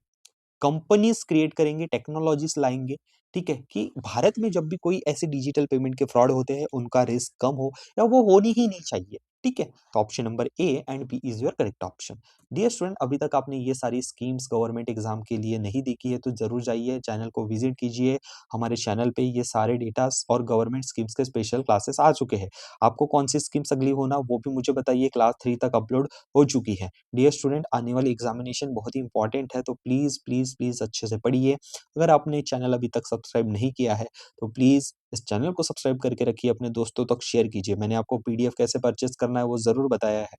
कंपनीज क्रिएट करेंगे, टेक्नोलॉजीज लाएंगे। ठीक है, कि भारत में जब भी कोई ऐसे डिजिटल पेमेंट के फ्रॉड होते हैं उनका रिस्क कम हो या वो होनी ही नहीं चाहिए। ठीक है, तो option number A and B is your correct option. Dear student, अभी तक आपने ये सारी स्कीम्स गवर्नमेंट एग्जाम के लिए नहीं देखी है तो जरूर जाइए चैनल को विजिट कीजिए। हमारे चैनल पे ये सारे डेटास और गवर्नमेंट स्कीम्स के स्पेशल क्लासेस आ चुके हैं। आपको कौन सी स्कीम्स अगली होना वो भी मुझे बताइए, क्लास 3 तक अपलोड हो चुकी है। डियर स्टूडेंट, आने वाली एग्जामिनेशन बहुत ही इंपॉर्टेंट है, तो प्लीज प्लीज प्लीज अच्छे से पढ़िए। अगर आपने चैनल अभी तक सब्सक्राइब नहीं किया है तो प्लीज इस चैनल को सब्सक्राइब करके रखिए, अपने दोस्तों तक शेयर कीजिए। मैंने आपको पीडीएफ कैसे परचेज करना है वो जरूर बताया है।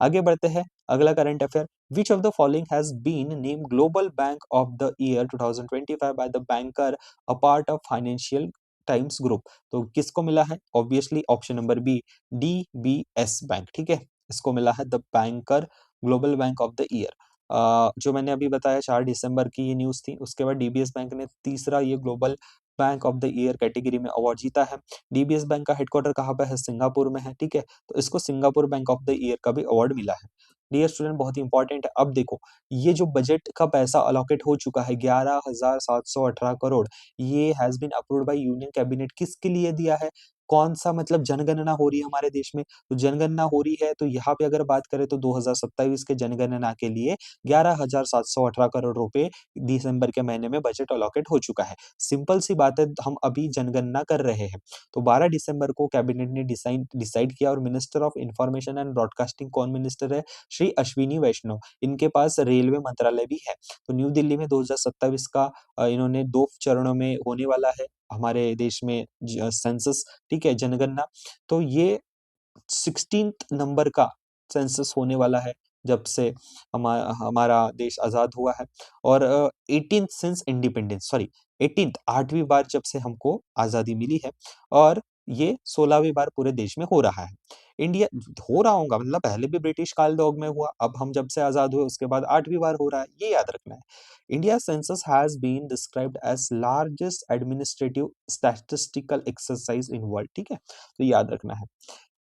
आगे बढ़ते हैं, अगला current affair. Which of the following has been name global bank of the year 2025 by the banker, a part of financial times group? तो किसको मिला है? Obviously option number B, DBS bank. ठीक है, इसको मिला है the banker global bank of the year. जो मैंने अभी बताया 4 दिसंबर की ये न्यूज़ थी। उसके बाद डीबीएस बैंक ने तीसरा ये global bank of the year category में अवार्ड जीता है। डीबीएस बैंक का हेडक्वार्टर कहाँ पे है? सिंगापुर में है। ठीक है, तो इसको Singapore bank of the year का भी अवार्ड मिला है। डियर स्टूडेंट, बहुत ही इंपॉर्टेंट है। अब देखो, ये जो बजट का पैसा अलॉकेट हो चुका है 11,718 करोड़, ये has been approved by union cabinet. किसके लिए दिया है? कौन सा, मतलब जनगणना हो रही है हमारे देश में, तो जनगणना हो रही है, तो यहाँ पे अगर बात करें तो 2027 के जनगणना के लिए 11,718 करोड़ रुपए दिसंबर के महीने में बजट अलॉकेट हो चुका है। सिंपल सी बात है, हम अभी जनगणना कर रहे हैं। तो 12 दिसंबर को कैबिनेट ने डिसाइड किया और minister of information and broadcasting कौन मिनिस्टर है? श्री अश्विनी वैष्णव। इनके पास रेलवे मंत्रालय भी है। तो न्यू दिल्ली में 2027 का इन्होंने 2 चरणों में होने वाला है हमारे देश में सेंसस। ठीक है, जनगणना। तो ये 16th नंबर का सेंसस होने वाला है जब से हमारा देश आजाद हुआ है। और 18th since independence, sorry 18th, 8वीं बार जब से हमको आजादी मिली है। और ये 16वीं बार पूरे देश में हो रहा है। इंडिया हो रहा होगा, मतलब पहले भी ब्रिटिश काल दौर में हुआ, अब हम जब से आजाद हुए उसके बाद 8वीं बार हो रहा है, ये याद रखना है। India census has been described as largest administrative statistical exercise in world. ठीक है, तो याद रखना है।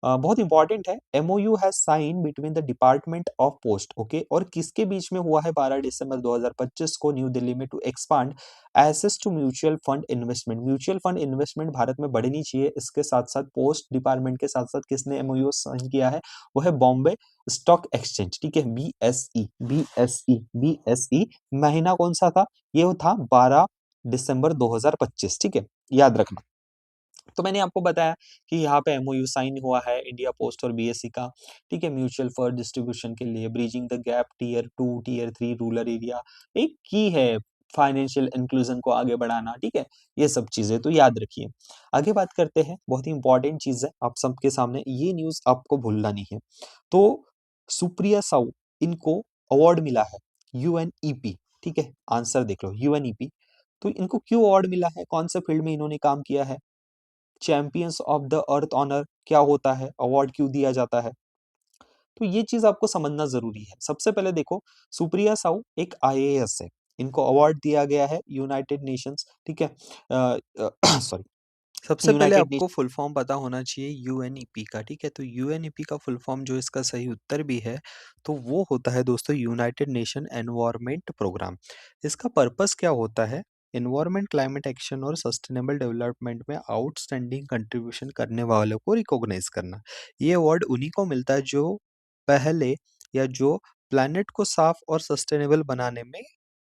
बहुत इंपॉर्टेंट है। MOU has sign between the department of post, okay, और किसके बीच में हुआ है 12 दिसंबर 2025 को न्यू दिल्ली में, to expand access to mutual fund investment. Mutual fund investment Bharat में बढ़नी चाहिए, इसके साथ साथ पोस्ट डिपार्टमेंट के साथ साथ किसने एमओयू साइन किया है? वो है बॉम्बे स्टॉक एक्सचेंज। ठीक है, बीएसई, बीएसई, बीएसई। महीना कौन सा था? ये था 12 दिसंबर 2025। ठीक है, याद रखना। तो मैंने आपको बताया कि यहाँ पे एमओयू साइन हुआ है इंडिया पोस्ट और बीएसई का, ठीक है? म्यूचुअल फंड डिस्ट्रीब्यूशन के लिए, bridging the gap tier 2, tier 3 rural area, एक की है फाइनेंशियल इंक्लूजन को आगे बढ़ाना, ठीक है? ये सब चीज़ें तो याद रखिए। आगे बात करते हैं, बहुत ही इंपॉर्टेंट चीज़ है आप सबके सामने, ये न्यूज़ आपको भूलना नहीं है। तो सुप्रिया साउ, इनको अवार्ड मिला है यूएनईपी, ठीक है? आंसर देख लो यूएनईपी। तो इनको क्यों अवार्ड मिला है? कौन से फील्ड में इन्होंने काम किया है? Champions of the earth honour क्या होता है? अवार्ड क्यों दिया जाता है? तो ये चीज़ आपको समझना ज़रूरी है। सबसे पहले देखो, सुप्रिया साउ एक आईएएस है। इनको अवार्ड दिया गया है यूनाइटेड नेशंस, ठीक है? सॉरी, सबसे पहले यूनाइटेड आपको फुल फॉर्म पता होना चाहिए यूएनईपी का, ठीक है? तो यूएनईपी का फुल फॉर्म जो इसका सही उत्तर भी है, तो वो होता है दोस्तों यूनाइटेड नेशन एनवायरनमेंट प्रोग्राम। इसका पर्पस क्या होता है? एनवायरनमेंट, क्लाइमेट एक्शन और सस्टेनेबल डेवलपमेंट में आउटस्टैंडिंग कंट्रीब्यूशन करने वालों को रिकॉग्नाइज करना। ये अवार्ड उन्हीं को मिलता है जो पहले या जो प्लैनेट को साफ और सस्टेनेबल बनाने में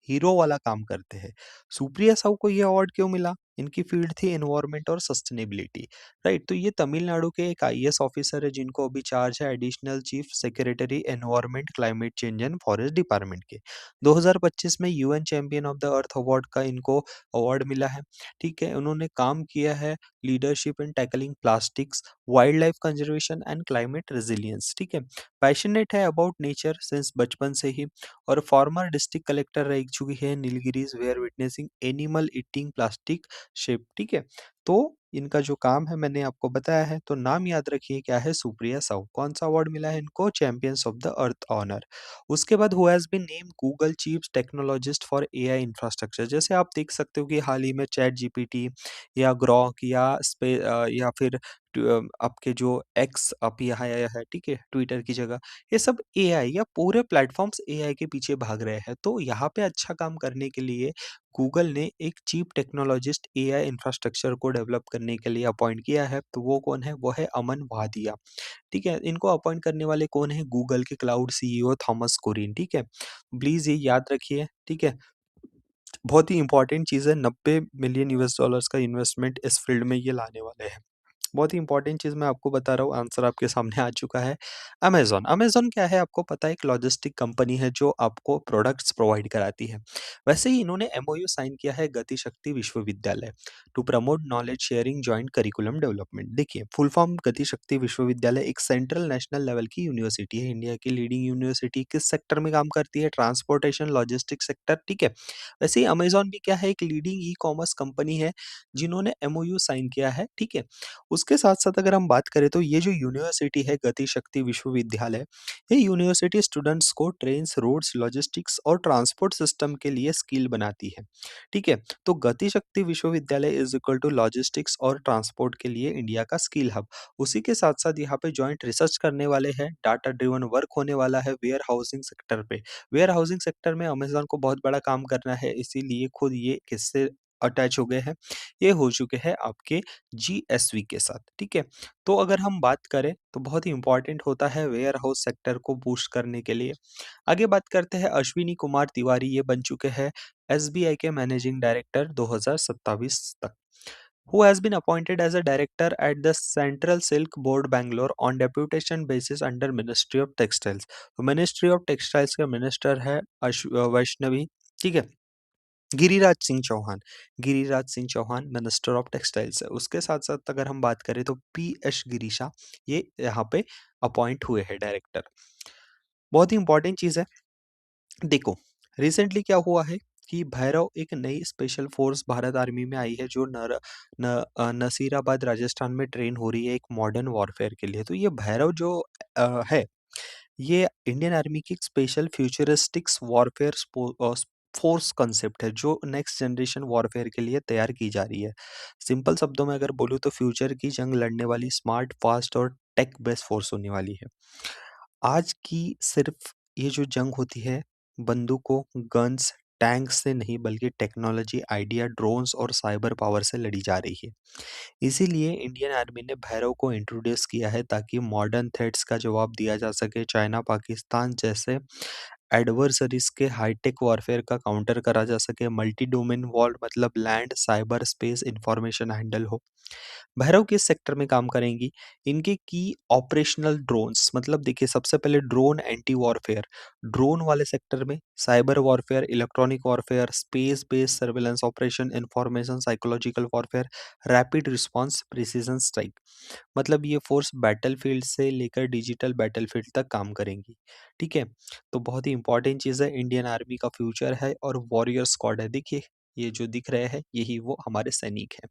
हीरो वाला काम करते हैं। सुप्रिया साहू को ये अवार्ड क्यों मिला? इनकी फील्ड थी एनवायरनमेंट और सस्टेनेबिलिटी, राइट? तो ये तमिलनाडु के एक आईएएस ऑफिसर है जिनको अभी चार्ज है additional chief secretary environment, climate change and forest department के। 2025 में UN champion of the earth award का इनको अवार्ड मिला है, ठीक है? उन्होंने काम किया है leadership in tackling plastics, wild life conservation and climate resilience, ठीक है? पैशनेट है अबाउट नेचर सिंस बचपन से ही, और फॉर्मर डिस्ट्रिक्ट कलेक्टर रह चुकी है Nilgiris were witnessing animal eating plastic ship, ठीक है? तो इनका जो काम है मैंने आपको बताया है, तो नाम याद रखिए क्या है? सुप्रिया साहू। कौन सा अवार्ड मिला है इनको? Champions of the earth honour. उसके बाद who has been named Google chief technologist for AI infrastructure. जैसे आप देख सकते हो कि हाल ही में चैट जीपीटी या ग्रॉक या फिर आपके जो एक्स अप यहाँ आया है, ठीक है? ट्विटर की जगह, ये सब एआई या पूरे प्लेटफॉर्म्स एआई के पीछे भाग रहे हैं। तो यहाँ पे अच्छा काम करने के लिए गूगल ने एक चीफ टेक्नोलॉजिस्ट एआई इंफ्रास्ट्रक्चर को डेवलप करने के लिए अपॉइंट किया है। तो वो कौन है? वो है अमन वादिया, ठीक है? इनको अपॉइंट करने वाले कौन है? गूगल के क्लाउड सीईओ थॉमस कुरिन, ठीक है? प्लीज़ ये याद रखिए, ठीक है? बहुत ही इंपॉर्टेंट चीज़ है, 90 मिलियन यूएस डॉलर्स का इन्वेस्टमेंट इस फील्ड में ये लाने वाले हैं। बहुत ही इंपॉर्टेंट चीज़ मैं आपको बता रहा हूँ, आंसर आपके सामने आ चुका है। अमेज़न, अमेज़न क्या है आपको पता है? एक लॉजिस्टिक कंपनी है जो आपको प्रोडक्ट्स प्रोवाइड कराती है। वैसे ही इन्होंने एमओयू साइन किया है Gati Shakti Vishwavidyalaya to promote knowledge sharing joint curriculum development. देखिए फुल फॉर्म गति शक्ति विश्वविद्यालय एक सेंट्रल नेशनल लेवल की यूनिवर्सिटी है, इंडिया की लीडिंग यूनिवर्सिटी। किस सेक्टर में काम करती है? ट्रांसपोर्टेशन लॉजिस्टिक्स सेक्टर, ठीक है? वैसे ही अमेज़न भी क्या है? एक लीडिंग ई-कॉमर्स कंपनी है जिन्होंने एमओयू साइन किया है, ठीक है? उसके साथ-साथ अगर हम बात करें तो ये जो यूनिवर्सिटी है गति शक्ति विश्वविद्यालय, ये यूनिवर्सिटी स्टूडेंट्स को ट्रेन्स, रोड्स, लॉजिस्टिक्स और ट्रांसपोर्ट सिस्टम के लिए स्किल बनाती है, ठीक है? तो गति शक्ति विश्वविद्यालय इज़ इक्वल टू लॉजिस्टिक्स और ट्रांसपोर्ट के लिए इंडिया का स्किल हब। उसी के साथ-साथ यहाँ पे जॉइंट रिसर्च करने वाले हैं, डाटा ड्रिवन वर्क होने वाला है वेयर हाउसिंग सेक्टर पे। वेयर हाउसिंग सेक्टर में अमेज़न को बहुत बड़ा काम करना है, इसीलिए खुद ये किससे अटैच हो गए हैं? ये हो चुके हैं आपके जीएसवी के साथ, ठीक है? तो अगर हम बात करें तो बहुत ही इम्पोर्टेंट होता है वेयर हाउस सेक्टर को बूस्ट करने के लिए। आगे बात करते हैं अश्विनी कुमार तिवारी, ये बन चुके हैं एसबीआई के मैनेजिंग डायरेक्टर 2027 तक। Who has been appointed as a director at the Central Silk Board Bangalore on deputation basis under Ministry of Textiles। तो मिनिस्ट्री ऑफ टेक्सटाइल्स का मिनिस्टर है वैष्णवी, ठीक है? Giriraj Singh Chauhan, Giriraj Singh Chauhan minister of textiles है। उसके साथ-साथ अगर हम बात करें तो पी.एस. गिरीशा, ये यहाँ पे अपॉइंट हुए हैं डायरेक्टर। बहुत ही इंपॉर्टेंट चीज़ है। देखो, रिसेंटली क्या हुआ है कि भैरव एक नई स्पेशल फोर्स भारत आर्मी में आई है जो नसीराबाद राजस्थान में ट्रेन हो रही है एक मॉडर्न वॉरफेयर के लिए। तो ये भैरव जो है, ये इंडियन आर्मी की एक स्पेशल फ्यूचरिस्टिक्स वॉरफेयर फोर्स कंसेप्ट है जो नेक्स्ट जनरेशन वॉरफेयर के लिए तैयार की जा रही है। सिंपल शब्दों में अगर बोलूँ तो फ्यूचर की जंग लड़ने वाली स्मार्ट, फास्ट और टेक बेस्ड फोर्स होने वाली है। आज की सिर्फ ये जो जंग होती है बंदूकों, गन्स, टैंक्स से नहीं बल्कि टेक्नोलॉजी, आइडिया, ड्रोन्स और साइबर पावर से लड़ी जा रही है। इसीलिए इंडियन आर्मी ने भैरव को इंट्रोड्यूस किया है ताकि मॉडर्न थ्रेट्स का जवाब दिया जा सके। चाइना, पाकिस्तान जैसे एडवर्सरीज के हाईटेक वॉरफेयर का काउंटर करा जा सके। मल्टी डोमेन वॉर मतलब land, cyber space, information handle हो। भैरव किस सेक्टर में काम करेंगी? इनके की ऑपरेशनल ड्रोन्स, मतलब देखिए सबसे पहले ड्रोन एंटी वॉरफेयर, ड्रोन वाले सेक्टर में cyber warfare, electronic warfare, space based surveillance operation, information psychological warfare, rapid response, precision strike. मतलब ये फोर्स बैटलफील्ड से लेकर डिजिटल बैटलफील्ड तक काम करेंगी। ठीक है? तो बहुत ही इंपॉर्टेंट चीज़ है, इंडियन आर्मी का फ्यूचर है और वॉरियर स्क्वाड है। देखिए, ये जो दिख रहे हैं, यही वो हमारे सैनिक हैं।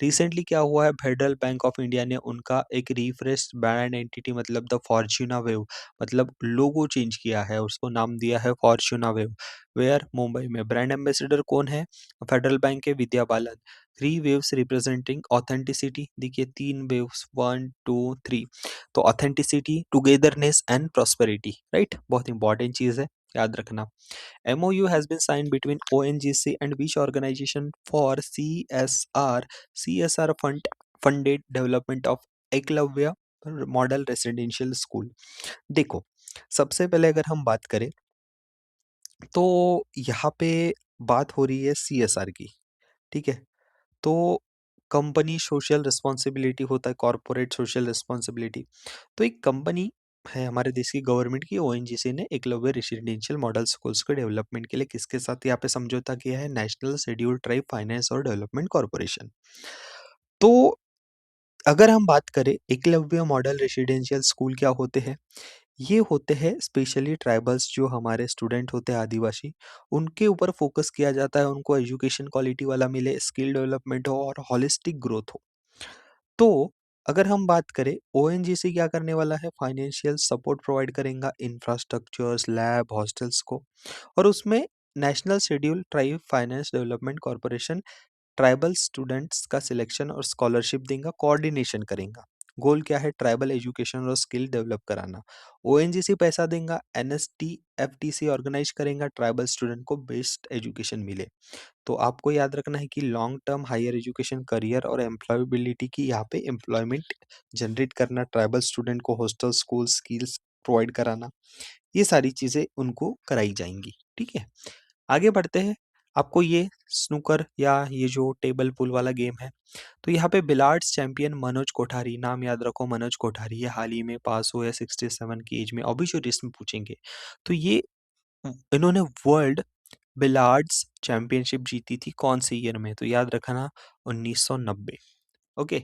रिसेंटली क्या हुआ है, फेडरल बैंक ऑफ इंडिया ने उनका एक रिफ्रेश्ड ब्रांड एंटिटी, मतलब द फॉर्च्यूना वेव, मतलब लोगो चेंज किया है, उसको नाम दिया है फॉर्च्यूना वेव। वेयर? मुंबई में। ब्रांड एम्बेसडर कौन है? फेडरल बैंक के Vidya Balan. Three waves representing authenticity, देखिए तीन वेव्स, वन टू थ्री। तो authenticity, togetherness and prosperity, right? बहुत इंपॉर्टेंट चीज है, याद रखना। MOU has been signed between ONGC and which organization for CSR funded development of Eklavya model residential school. देखो, सबसे पहले अगर हम बात करें तो यहाँ पे बात हो रही है CSR की, ठीक है? तो कंपनी सोशल रिस्पॉन्सिबिलिटी होता है, कॉर्पोरेट सोशल रिस्पॉन्सिबिलिटी। तो एक कंपनी है हमारे देश की गवर्नमेंट की, ONGC ने एकलव्य रेसिडेंशियल मॉडल स्कूल्स के डेवलपमेंट के लिए किसके साथ यहाँ पे समझौता किया है? नेशनल शेड्यूल्ड ट्राइब फाइनेंस और डेवलपमेंट कॉर्पोरेशन। तो अगर हम बात करें एकलव्य मॉडल रेसिडेंशियल स्कूल क्या होते हैं? ये होते हैं स्पेशली ट्राइबल्स, जो हमारे स्टूडेंट होते हैं आदिवासी, उनके ऊपर फोकस किया जाता है, उनको एजुकेशन क्वालिटी वाला मिले, स्किल डेवलपमेंट हो और होलिस्टिक ग्रोथ हो। तो अगर हम बात करें, ओएनजीसी क्या करने वाला है? फाइनेंशियल सपोर्ट प्रोवाइड करेगा, इंफ्रास्ट्रक्चर्स, लैब, हॉस्टल्स को। और उसमें national schedule tribe finance development corporation tribal students का सिलेक्शन और स्कॉलरशिप देगा, कोऑर्डिनेशन करेगा। गोल क्या है? ट्राइबल एजुकेशन और स्किल डेवलप कराना। ओएनजीसी पैसा देगा, एनएसटी एफटीसी ऑर्गेनाइज करेगा, ट्राइबल स्टूडेंट को बेस्ट एजुकेशन मिले। तो आपको याद रखना है कि long term higher education, career और एम्प्लॉयबिलिटी की यहाँ पे एम्प्लॉयमेंट जनरेट करना, ट्राइबल स्टूडेंट को हॉस्टल, स्कूल, स्किल्स प्रोवाइड कराना, ये सारी चीज़ें उनको कराई जाएंगी। ठीक है, आगे बढ़ते हैं। आपको ये स्नूकर या ये जो टेबल पुल वाला गेम है, तो यहाँ पे बिलार्ड्स चैंपियन मनोज कोठारी, नाम याद रखो मनोज कोठारी, ये हाल ही में पास हुए 67 की एज में, ऑब्वियसली में पूछेंगे। तो ये इन्होंने वर्ल्ड बिलार्ड्स चैंपियनशिप जीती थी कौन से ईयर में? तो याद रखना 1990। ओके।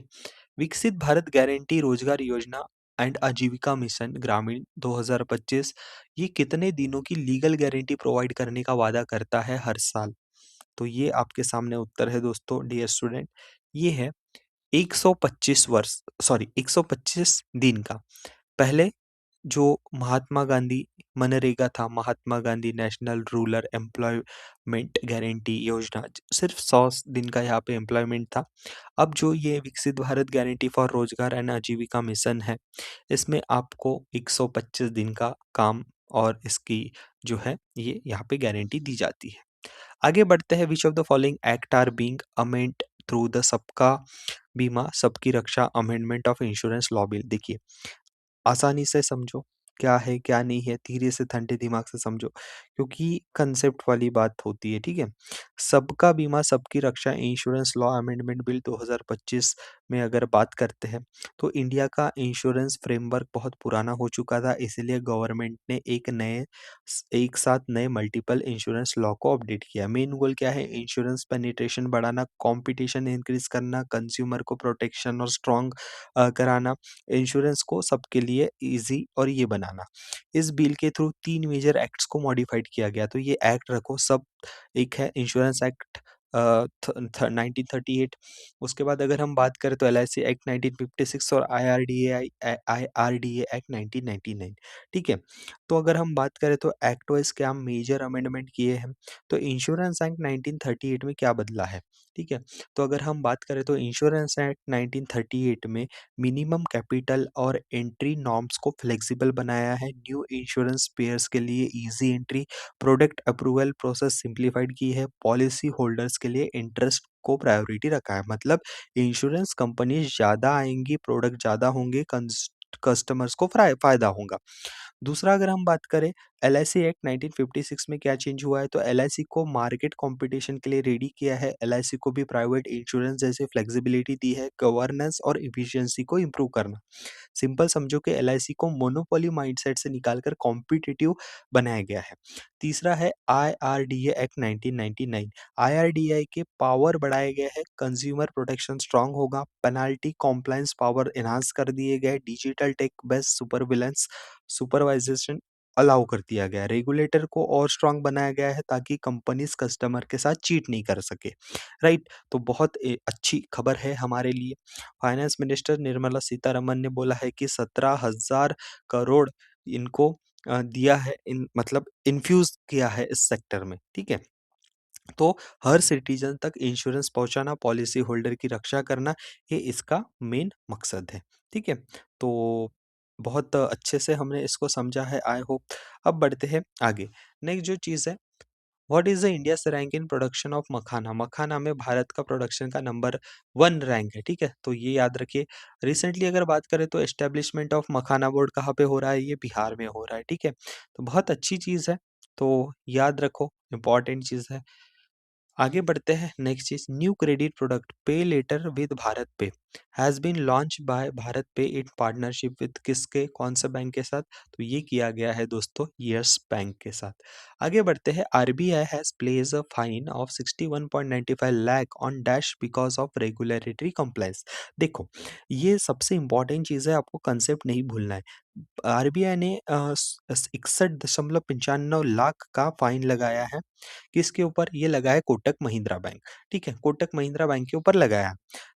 विकसित भारत गारंटी रोजगार योजना एंड आजीविका मिशन ग्रामीण 2025, ये कितने दिनों की लीगल गारंटी प्रोवाइड करने का वादा करता है हर साल? तो ये आपके सामने उत्तर है दोस्तों, डियर स्टूडेंट, ये है 125 वर्ष, सॉरी 125 दिन का। पहले जो महात्मा गांधी मनरेगा था, Mahatma Gandhi national rural employment guarantee Yojana, सिर्फ 100 दिन का यहाँ पे एम्प्लॉयमेंट था। अब जो ये विकसित भारत गारंटी फॉर रोजगार एंड आजीविका मिशन है, इसमें आपको 125 दिन का काम और इसकी जो है ये यहाँ पे गारंटी दी जाती है। आगे बढ़ते हैं। Which of the following act are being amend through the Sabka Bima Sabki Raksha amendment of insurance law bill. देखिए, आसानी से समझो, क्या है क्या नहीं है, धीरे से ठंडे दिमाग से समझो, क्योंकि कंसेप्ट वाली बात होती है, ठीक है? सबका बीमा सबकी रक्षा इंश्योरेंस लॉ अमेंडमेंट बिल 2025 में अगर बात करते हैं, तो इंडिया का इंश्योरेंस फ्रेमवर्क बहुत पुराना हो चुका था, इसीलिए गवर्नमेंट ने एक साथ नए मल्टीपल इंश्योरेंस लॉ को अपडेट किया। मेन गोल क्या है? इंश्योरेंस पेनिट्रेशन बढ़ाना, कंपटीशन इंक्रीज करना, कंज्यूमर को प्रोटेक्शन और स्ट्रॉन्ग कराना, इंश्योरेंस को सबके लिए ईज़ी और ये बनाना। इस बिल के थ्रू 3 मेजर एक्ट्स को मॉडिफाइड किया गया, तो ये एक्ट रखो सब। एक है इंश्योरेंस एक्ट 1938। उसके बाद अगर हम बात करें तो एलआईसी एक्ट 1956 और आईआरडीए एक्ट 1999। ठीक है? तो अगर हम बात करें तो एक्ट वाइज़ क्या मेजर अमेंडमेंट किए हैं, तो इंश्योरेंस एक्ट 1938 में क्या बदला है? ठीक है? तो अगर हम बात करें तो इंश्योरेंस एक्ट 1938 में मिनिमम कैपिटल और एंट्री नॉर्म्स को फ्लेक्सिबल बनाया है, न्यू इंश्योरेंस पेयर्स के लिए easy entry, product approval process simplified की है, पॉलिसी होल्डर्स के लिए इंटरेस्ट को प्रायोरिटी रखा है। मतलब इंश्योरेंस कंपनी ज़्यादा आएंगी, प्रोडक्ट ज़्यादा होंगे, कस्टमर्स को फायदा होगा। दूसरा अगर हम बात करें एलआईसी एक्ट 1956 में क्या चेंज हुआ है, तो एलआईसी को मार्केट कंपटीशन के लिए रेडी किया है, एलआईसी को भी प्राइवेट इंश्योरेंस जैसे फ्लेक्सिबिलिटी दी है, गवर्नेंस और एफिशिएंसी को इम्प्रूव करना। सिंपल समझो कि एलआईसी को मोनोपोली माइंडसेट से निकालकर कॉम्पिटिटिव बनाया गया है। तीसरा है आईआरडीए एक्ट 1999। आईआरडीए के पावर बढ़ाए गए हैं, कंज्यूमर प्रोटेक्शन स्ट्रांग होगा, पेनाल्टी कॉम्प्लायंस पावर एनहांस कर दिए गए, डिजिटल टेक बेस्ड सुपरविलेंस सुपरवाइजेशन अलाउ कर दिया गया है, रेगुलेटर को और स्ट्रांग बनाया गया है ताकि कंपनीज कस्टमर के साथ चीट नहीं कर सके, राइट। तो बहुत अच्छी खबर है हमारे लिए। फाइनेंस मिनिस्टर निर्मला सीतारमन ने बोला है कि 17,000 करोड़ इनको दिया है, इन मतलब इन्फ्यूज़ किया है इस सेक्टर में, ठीक है? तो हर सिटीज़न तक इंश्योरेंस पहुँचाना, पॉलिसी होल्डर की रक्षा करना, ये इसका मेन मकसद है, ठीक है? तो बहुत अच्छे से हमने इसको समझा है, आई होप। अब बढ़ते हैं आगे। नेक्स्ट जो चीज़ है, what is the India's rank in production of makhana? मखाना में भारत का प्रोडक्शन का नंबर 1 रैंक है, ठीक है? तो ये याद रखिए। रिसेंटली अगर बात करें तो एस्टेब्लिशमेंट ऑफ मखाना बोर्ड कहाँ पे हो रहा है? ये बिहार में हो रहा है, ठीक है? तो बहुत अच्छी चीज़ है, तो याद रखो, इम्पोर्टेंट चीज़ है। आगे बढ़ते हैं, नेक्स्ट चीज, new credit product pay later with BharatPe has been launch by BharatPe in partnership with किसके, कौन सा बैंक के साथ? तो ये किया गया है दोस्तों यस बैंक के साथ। आगे बढ़ते हैं, RBI has place a fine of 61.95 lakh on dash because of regulatory compliance. देखो, ये सबसे इंपॉर्टेंट चीज है, आपको कंसेप्ट नहीं भूलना है। आरबीआई ने 61.95 लाख का फाइन लगाया है, किसके ऊपर? ये लगा है कोटक महिंद्रा बैंक, ठीक है? कोटक महिंद्रा बैंक के ऊपर लगाया।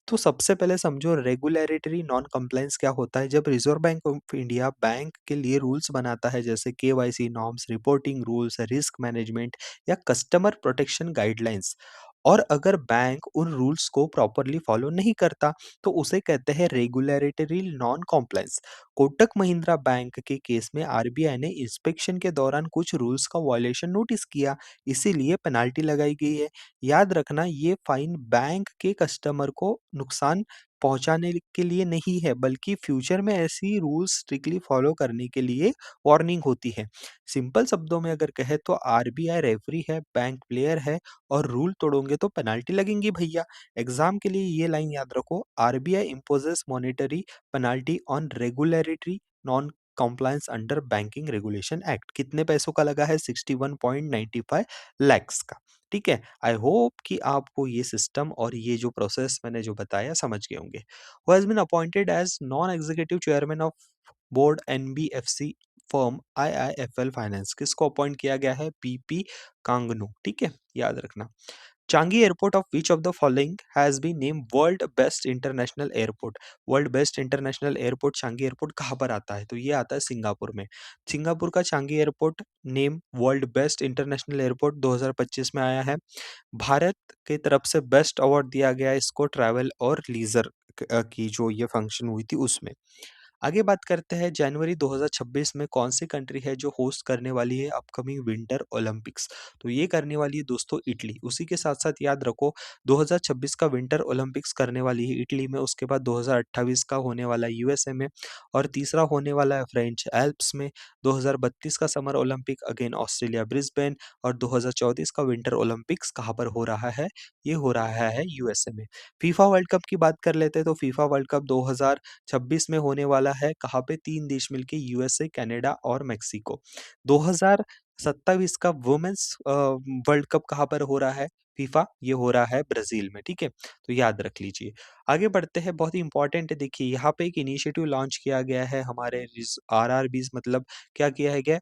तो सबसे पहले समझो रेगुलेटरी नॉन कंप्लायंस क्या होता है। जब reserve Bank of India bank के लिए रूल्स बनाता है, जैसे KYC norms, reporting rules, risk management या कस्टमर प्रोटेक्शन गाइडलाइंस, और अगर बैंक उन रूल्स को प्रॉपरली फॉलो नहीं करता, तो उसे कहते हैं regulatory non compliance. Kotak Mahindra bank के केस में आरबीआई ने इंस्पेक्शन के दौरान कुछ रूल्स का वायलेशन नोटिस किया, इसीलिए पेनाल्टी लगाई गई है। याद रखना, ये फाइन बैंक के कस्टमर को नुकसान पहुंचाने के लिए नहीं है, बल्कि फ्यूचर में ऐसी रूल्स स्ट्रिक्टली फॉलो करने के लिए वार्निंग होती है। सिंपल शब्दों में अगर कहे तो आरबीआई रेफरी है, बैंक प्लेयर है, और रूल तोड़ोगे तो पेनाल्टी लगेंगी भैया। एग्जाम के लिए ये लाइन याद रखो, RBI imposes monetary penalty on regulatory non compliance under banking regulation act. कितने पैसों का लगा है? 61.95 लैक्स का, ठीक है? आई होप कि आपको ये सिस्टम और ये जो प्रोसेस मैंने जो बताया समझ गए होंगे। Who has been appointed as non executive chairman of board NBFC firm IIFL finance, किसको अपॉइंट किया गया है? पीपी कांगनू, ठीक है? याद रखना। Changi Airport of which of the following has been named World Best International Airport? World Best International Airport Changi Airport कहाँ पर आता है? तो ये आता है सिंगापुर में। सिंगापुर का Changi airport name world best international airport 2025 में आया है। भारत की तरफ से बेस्ट अवार्ड दिया गया है इसको ट्रैवल और लीजर की जो ये फंक्शन हुई थी उसमें। आगे बात करते हैं, जनवरी 2026 में कौन सी कंट्री है जो होस्ट करने वाली है अपकमिंग विंटर ओलंपिक्स? तो ये करने वाली है दोस्तों इटली। उसी के साथ-साथ याद रखो, 2026 का विंटर ओलंपिक्स करने वाली है इटली में, उसके बाद 2028 का होने वाला है यूएसए में, और तीसरा होने वाला है फ्रेंच एल्प्स में। 2032 का summer Olympic again Australia Brisbane, और 2034 का विंटर ओलंपिक्स कहाँ पर हो रहा है? ये हो रहा है यूएसए में। फीफा वर्ल्ड कप की बात कर लेते हैं, तो फीफा वर्ल्ड कप 2026 में होने वाला है, कहाँ पे? 3 देश मिलके, यूएसए, कनाडा और मेक्सिको। 2027 का वुमेन्स वर्ल्ड कप कहाँ पर हो रहा है? फीफा, ये हो रहा है ब्राज़ील में, ठीक है? तो याद रख लीजिए। आगे बढ़ते हैं, बहुत ही इम्पोर्टेंट है, देखिए यहाँ पे एक इनिशिएटिव लॉन्च किया गया है हमारे आरआरबीज़, मतलब क्या किया है गया?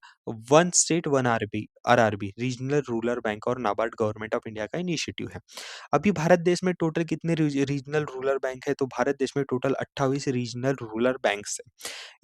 One state one RRB, regional rural bank और नाबार्ड गवर्नमेंट ऑफ इंडिया का इनिशिएटिव है। अभी भारत देश में टोटल कितने रीजनल रूरल बैंक है? तो भारत देश में टोटल 28 रीजनल रूरल बैंक्स है।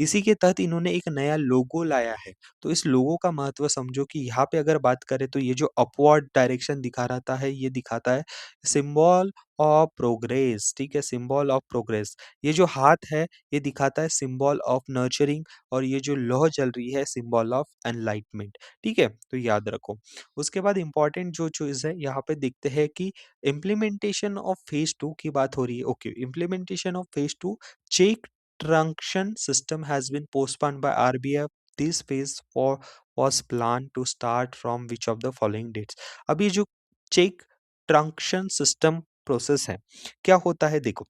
इसी के तहत इन्होंने एक नया लोगो लाया है। तो इस लोगो का महत्व समझो कि यहाँ पे अगर बात करें तो ये जो अपवर्ड डायरेक्शन दिखा रहता है, ये दिखाता है सिंबल ऑफ प्रोग्रेस, ठीक है? Symbol of progress. ये जो हाथ है, ये दिखाता है सिंबल ऑफ नर्चरिंग, और ये जो लौ जल रही है, सिंबल ऑफ एनलाइटमेंट, ठीक है? तो याद रखो। उसके बाद इंपॉर्टेंट जो चीज़ है, यहाँ पे देखते हैं कि इम्प्लीमेंटेशन ऑफ फेज 2 की बात हो रही है। Okay, implementation of phase 2 check truncation system has been postponed by RBI this phase for was planned to start from which of the following dates? अब ये जो चेक ट्रांजेक्शन सिस्टम प्रोसेस है, क्या होता है देखो,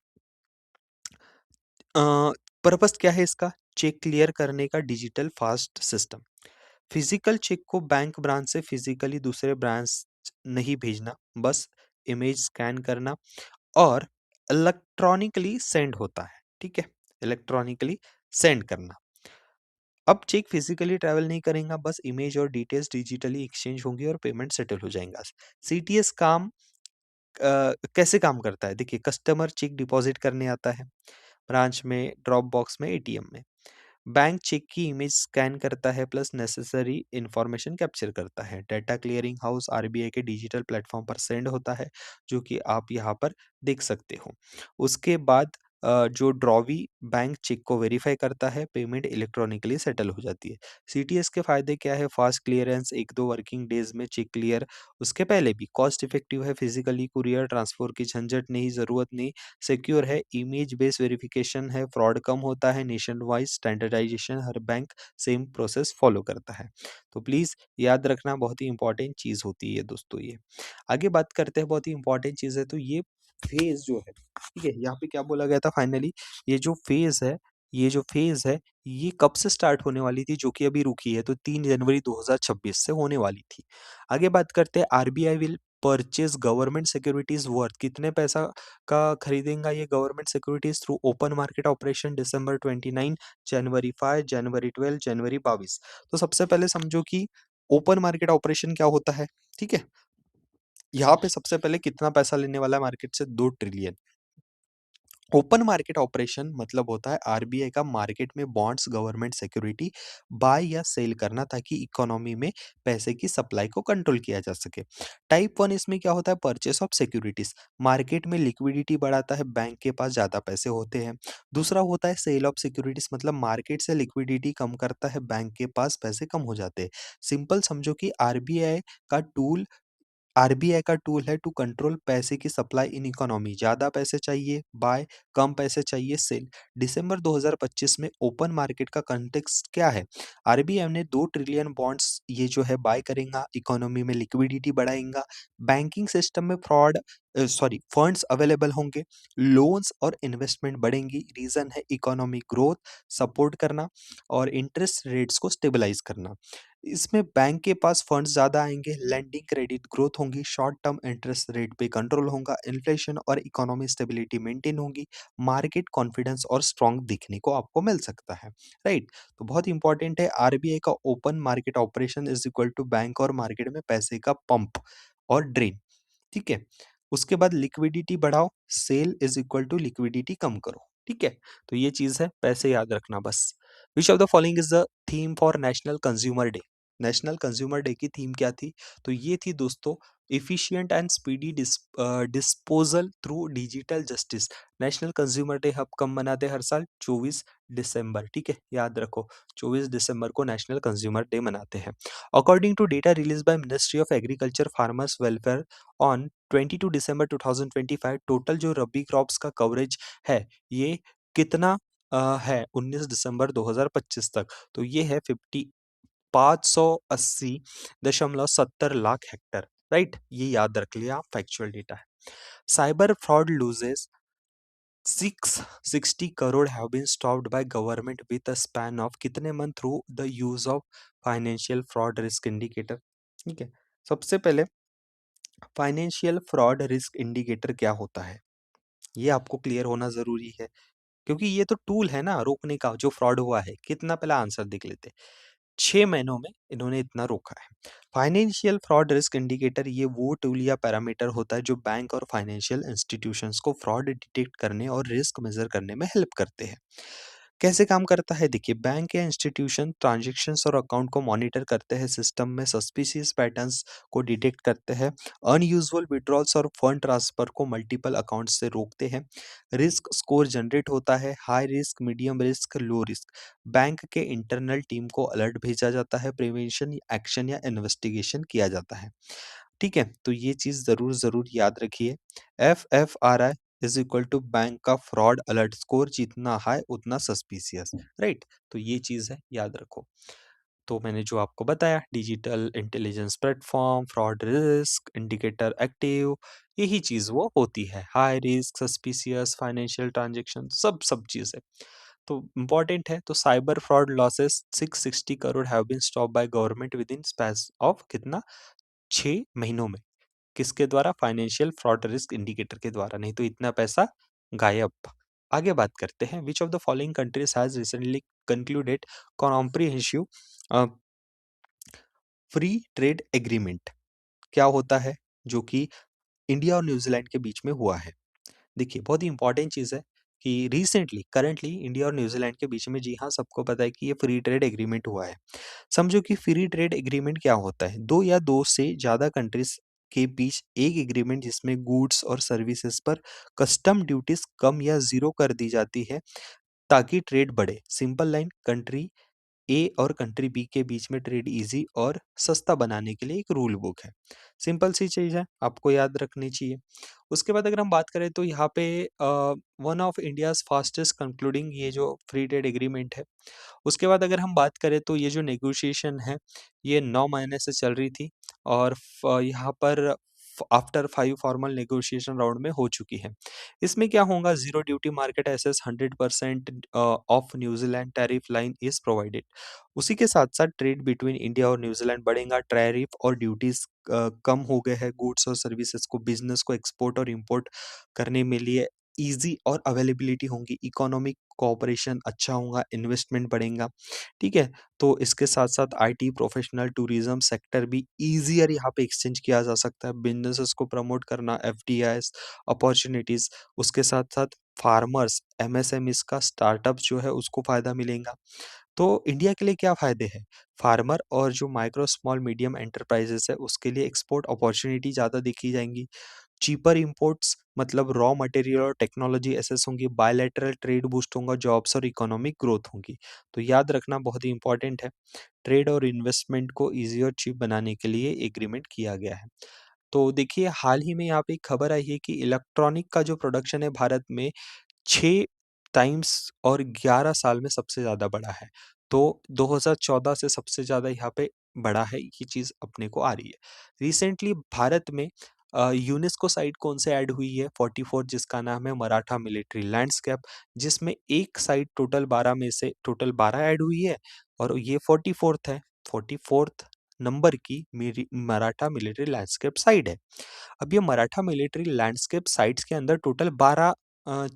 पर्पस क्या है इसका? चेक क्लियर करने का digital fast system. Physical cheque को बैंक ब्रांच से फिजिकली दूसरे ब्रांच नहीं भेजना, बस इमेज स्कैन करना और इलेक्ट्रॉनिकली सेंड होता है, ठीक है? इलेक्ट्रॉनिकली सेंड करना। अब चेक फिजिकली ट्रैवल नहीं करेगा, बस इमेज और डिटेल्स डिजिटली एक्सचेंज होंगी और पेमेंट सेटल हो जाएगा। सीटीएस काम कैसे काम करता है? देखिए, कस्टमर चेक डिपॉजिट करने आता है ब्रांच में, ड्रॉप बॉक्स में, एटीएम में। बैंक चेक की इमेज स्कैन करता है प्लस नेसेसरी इंफॉर्मेशन कैप्चर करता है। डाटा क्लियरिंग हाउस आरबीआई के डिजिटल प्लेटफॉर्म पर सेंड होता है, जो कि आप यहाँ पर देख सकते हो। उसके बाद जो ड्रॉवी बैंक चेक को वेरीफाई करता है, पेमेंट इलेक्ट्रॉनिकली सेटल हो जाती है। सीटीएस के फायदे क्या है? फास्ट क्लियरेंस, 1-2 वर्किंग डेज में चेक क्लियर, उसके पहले भी कॉस्ट इफेक्टिव है, फिजिकली कुरियर ट्रांसफर की झंझट नहीं, ज़रूरत नहीं, सिक्योर है, इमेज बेस्ड वेरिफिकेशन है, फ्रॉड कम होता है, नेशन वाइज स्टैंडर्डाइजेशन, हर बैंक सेम प्रोसेस फॉलो करता है। तो प्लीज़ याद रखना, बहुत ही इंपॉर्टेंट चीज़ होती है दोस्तों ये। आगे बात करते हैं, बहुत ही इंपॉर्टेंट चीज़ है, तो ये फेज़ जो है, ठीक है? यहाँ पे क्या बोला गया था फाइनली, ये जो फेज़ है, ये जो फेज़ है, ये कब से स्टार्ट होने वाली थी, जो कि अभी रुकी है, तो 3 जनवरी 2026 से होने वाली थी। आगे बात करते हैं, RBI will purchase government securities worth, कितने पैसा का खरीदेगा ये government securities? Through open market operation December 29, January 5, January 12, January 22। तो सबसे पहले समझो कि ओपन मार्केट ऑपरेशन क्या होता है, ठीक है? यहाँ पे सबसे पहले कितना पैसा लेने वाला है मार्केट से? 2 ट्रिलियन। ओपन मार्केट ऑपरेशन मतलब होता है आरबीआई का मार्केट में बॉन्ड्स, गवर्नमेंट सिक्योरिटी बाय या सेल करना, ताकि इकोनॉमी में पैसे की सप्लाई को कंट्रोल किया जा सके। टाइप वन इसमें क्या होता है? परचेस ऑफ सिक्योरिटीज, मार्केट में लिक्विडिटी बढ़ाता है, बैंक के पास ज्यादा पैसे होते हैं। दूसरा होता है सेल ऑफ सिक्योरिटीज, मतलब मार्केट से लिक्विडिटी कम करता है, बैंक के पास पैसे कम हो जाते हैं। सिंपल समझो कि आरबीआई का टूल है टू कंट्रोल पैसे की सप्लाई इन इकोनॉमी। ज़्यादा पैसे चाहिए बाय, कम पैसे चाहिए सेल। दिसंबर 2025 में ओपन मार्केट का कॉन्टेक्स्ट क्या है? आरबीआई ने 2 ट्रिलियन बॉन्ड्स ये जो है बाय करेगा, इकोनॉमी में लिक्विडिटी बढ़ाएगा, बैंकिंग सिस्टम में फंड्स अवेलेबल होंगे, लोन्स और इन्वेस्टमेंट बढ़ेंगी। रीज़न है इकोनॉमिक ग्रोथ सपोर्ट करना और इंटरेस्ट रेट्स को स्टेबलाइज करना। इसमें बैंक के पास फंड्स ज़्यादा आएँगे, लेंडिंग क्रेडिट ग्रोथ होंगी, शॉर्ट टर्म इंटरेस्ट रेट पे कंट्रोल होगा, इन्फ्लेशन और इकोनॉमिक स्टेबिलिटी मेंटेन होगी, मार्केट कॉन्फिडेंस और स्ट्रॉन्ग दिखने को आपको मिल सकता है, राइट? तो बहुत इंपॉर्टेंट है, आरबीआई का open market operation is equal to bank और मार्केट में पैसे का पंप और ड्रेन, ठीक है? उसके बाद लिक्विडिटी बढ़ाओ, sale is equal to liquidity कम करो, ठीक है? तो ये चीज़ है, पैसे याद रखना बस। Which of the following is the theme for national consumer day? National consumer day की थीम क्या थी? तो ये थी दोस्तों, efficient and speedy disposal through digital justice. National consumer day हम कब मनाते हैं हर साल? 24 दिसंबर, ठीक है? याद रखो, 24 दिसंबर को नेशनल कंज्यूमर डे मनाते हैं। According to data release by ministry of agriculture farmers welfare on 22 December 2025, total जो रबी क्रॉप्स का कवरेज है, ये कितना है 19 दिसंबर 2025 तक? तो ये है 580.70 लाख हेक्टर, राइट? ये याद रख लिया आप, फैक्चुअल डेटा है। Cyber fraud losses 660 crore have been stopped by government with a span of कितने month through the use of financial fraud risk indicator, ठीक है? सबसे पहले फाइनेंशियल फ्रॉड रिस्क इंडिकेटर क्या होता है, ये आपको क्लियर होना जरूरी है, क्योंकि ये तो टूल है ना रोकने का, जो फ्रॉड हुआ है। कितना, पहला आंसर देख लेते हैं। 6 महीनों में इन्होंने इतना रोका है। फाइनेंशियल फ्रॉड रिस्क इंडिकेटर ये वो टूल या पैरामीटर होता है जो बैंक और फाइनेंशियल इंस्टीट्यूशंस को फ्रॉड डिटेक्ट करने और रिस्क मेजर करने में हेल्प करते हैं। कैसे काम करता है? देखिए, बैंक या इंस्टीट्यूशन ट्रांजैक्शंस और अकाउंट को मॉनिटर करते हैं, सिस्टम में सस्पिशियस पैटर्न्स को डिटेक्ट करते हैं, अनयूजुअल विड्रॉल्स और फंड ट्रांसफर को मल्टीपल अकाउंट्स से रोकते हैं, रिस्क स्कोर जनरेट होता है, high risk, medium risk, low risk. Bank के इंटरनल टीम को अलर्ट भेजा जाता है, प्रिवेंशन एक्शन या इन्वेस्टिगेशन किया जाता है, ठीक है? तो ये चीज़ ज़रूर याद रखिए। एफएफआरआई इज़ इक्वल टू बैंक का फ्रॉड अलर्ट स्कोर, जितना हाई उतना सस्पिशियस, राइट? तो ये चीज़ है, याद रखो। तो मैंने जो आपको बताया digital intelligence platform, fraud risk, indicator active, यही चीज़ वो होती है। High risk, suspicious, financial transaction सब चीज़ें। तो इम्पोर्टेंट है, तो cyber fraud losses 660 crore have been stopped by government within span of कितना 6 महीनों में। किसके द्वारा? फाइनेंशियल फ्रॉड रिस्क इंडिकेटर के द्वारा, नहीं तो इतना पैसा गायब। आगे बात करते हैं, which of the following countries has recently concluded comprehensive a, free trade agreement? क्या होता है जो कि इंडिया और न्यूजीलैंड के बीच में हुआ है? देखिए, बहुत ही इंपॉर्टेंट चीज़ है कि रिसेंटली करंटली इंडिया और न्यूजीलैंड के बीच में, जी हाँ, सबको पता है कि ये फ्री ट्रेड एग्रीमेंट हुआ है। समझो कि फ्री ट्रेड एग्रीमेंट क्या होता है? 2 या 2 से ज़्यादा कंट्रीज़ के बीच एक एग्रीमेंट जिसमें गुड्स और सर्विसेज़ पर कस्टम ड्यूटीज़ कम या ज़ीरो कर दी जाती है ताकि ट्रेड बढ़े। सिंपल लाइन, कंट्री ए और कंट्री बी के बीच में ट्रेड ईज़ी और सस्ता बनाने के लिए एक रूल बुक है। सिंपल सी चीज़ है, आपको याद रखनी चाहिए। उसके बाद अगर हम बात करें तो यहाँ पे one of India's fastest concluding ये जो फ्री ट्रेड एग्रीमेंट है। उसके बाद अगर हम बात करें तो ये जो नेगोशिएशन है, ये 9 महीने से चल रही थी और यहाँ पर आफ्टर 5 फॉर्मल नेगोशिएशन राउंड में हो चुकी है। इसमें क्या होगा, zero duty market access 100% of New Zealand tariff line is provided. उसी के साथ-साथ ट्रेड बिटवीन इंडिया और न्यूज़ीलैंड बढ़ेगा, टैरिफ और ड्यूटीज़ कम हो गए हैं, गुड्स और सर्विसेज़ को, बिज़नेस को एक्सपोर्ट और इम्पोर्ट करने में लिए ईज़ी और अवेलेबिलिटी होंगी, इकोनॉमिक कोऑपरेशन अच्छा होगा, इन्वेस्टमेंट बढ़ेगा, ठीक है? तो इसके साथ-साथ आईटी प्रोफ़ेशनल, टूरिज़्म सेक्टर भी ईज़ियर यहाँ पे एक्सचेंज किया जा सकता है, बिज़नेसेस को प्रमोट करना, एफडीआईज़, अपॉर्च्युनिटीज़, उसके साथ-साथ फार्मर्स, एमएसएमईज़ का स्टार्टअप्स जो है उसको फ़ायदा मिलेगा। तो इंडिया के लिए क्या फ़ायदे हैं? फार्मर और जो माइक्रो, स्मॉल, मीडियम एंटरप्राइज़ेज़ है उसके लिए एक्सपोर्ट अपॉर्च्युनिटी ज़्यादा देखी जाएँगी। चीपर इंपोर्ट्स मतलब रॉ मटेरियल और टेक्नोलॉजी एसेस होंगी, बायलैटरल ट्रेड बूस्ट होगा, जॉब्स और इकोनॉमिक ग्रोथ होगी। तो याद रखना बहुत ही इंपॉर्टेंट है, ट्रेड और इन्वेस्टमेंट को ईज़ी और चीप बनाने के लिए एग्रीमेंट किया गया है। तो देखिए, हाल ही में यहाँ पे एक खबर आई है कि इलेक्ट्रॉनिक का जो प्रोडक्शन है भारत में 6 टाइम्स और 11 साल में सबसे ज़्यादा बढ़ा है। तो 2014 से सबसे ज़्यादा यहाँ पे बढ़ा है, ये चीज़ अपने को आ रही है। रिसेंटली भारत में यूनेस्को साइट कौन से ऐड हुई है? 44, जिसका नाम है मराठा मिलिट्री लैंडस्केप, जिसमें एक साइट टोटल 12 में से टोटल 12 ऐड हुई है और ये 44th है। 44th नंबर की मेरी मराठा मिलिट्री लैंडस्केप साइट है। अब ये मराठा मिलिट्री लैंडस्केप साइट्स के अंदर टोटल 12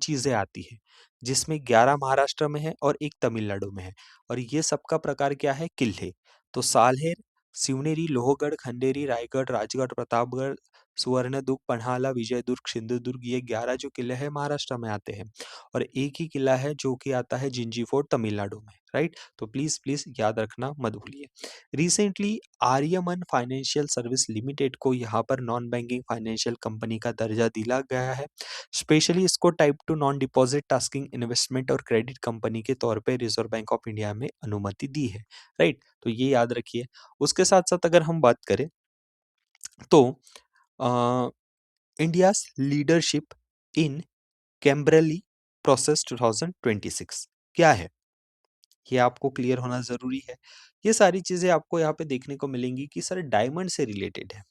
चीज़ें आती हैं, जिसमें 11 महाराष्ट्र में है और 1 तमिलनाडु में है और ये सबका प्रकार क्या है? किले। तो सालहेर, शिवनेरी, लोहगढ़, खंडेरी, रायगढ़, राजगढ़, प्रतापगढ़, सुवर्णदुर्ग, पन्हाला, विजयदुर्ग, सिंधुदुर्ग, ये 11 जो किले हैं महाराष्ट्र में आते हैं और एक ही किला है जो कि आता है जिंजी फोर्ट तमिलनाडु में, राइट? तो प्लीज़ याद रखना मत भूलिए। Recently Aryaman financial service limited को यहाँ पर नॉन बैंकिंग फाइनेंशियल कंपनी का दर्जा दिला गया है। स्पेशली इसको type 2 non deposit tasking investment और क्रेडिट कंपनी के तौर पे रिजर्व बैंक ऑफ इंडिया में अनुमति दी है, राइट? तो ये याद रखिए। उसके साथ-साथ अगर हम बात करें तो अ, इंडियाज़ लीडरशिप इन कैम्ब्रेली प्रोसेस 2026 क्या है? ये आपको क्लियर होना ज़रूरी है। ये सारी चीज़ें आपको यहाँ पे देखने को मिलेंगी कि सर डायमंड से रिलेटेड है,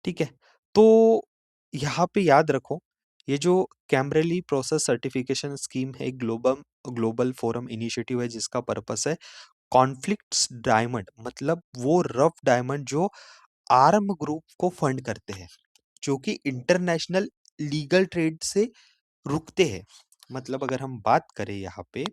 ठीक है? तो यहाँ पे याद रखो, ये जो कैम्ब्रेली प्रोसेस सर्टिफिकेशन स्कीम है, एक ग्लोबल ग्लोबल फोरम इनिशिएटिव है जिसका पर्पस है कॉन्फ्लिक्ट्स डायमंड, मतलब वो रफ डायमंड जो आर्म ग्रुप को फंड करते हैं, जो कि इंटरनेशनल लीगल ट्रेड से रुकते हैं। मतलब अगर हम बात करें यहाँ पे,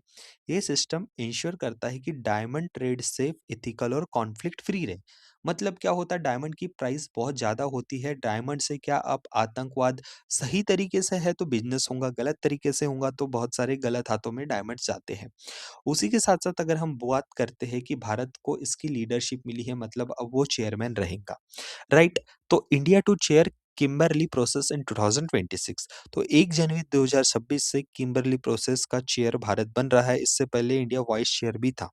ये सिस्टम इंश्योर करता है कि डायमंड ट्रेड सेफ, एथिकल और कॉन्फ्लिक्ट फ्री रहे। मतलब क्या होता है, डायमंड की प्राइस बहुत ज़्यादा होती है, डायमंड से क्या आप आतंकवाद सही तरीके से है तो बिजनेस होगा, गलत तरीके से होगा तो बहुत सारे गलत हाथों में डायमंड जाते हैं। उसी के साथ-साथ अगर हम बात करते हैं कि भारत को इसकी लीडरशिप मिली है, मतलब अब वो चेयरमैन रहेगा, राइट? तो India to chair Kimberley process in 2026, तो 1 जनवरी 2026 से किम्बरली प्रोसेस का चेयर भारत बन रहा है, इससे पहले इंडिया वाइस चेयर भी था,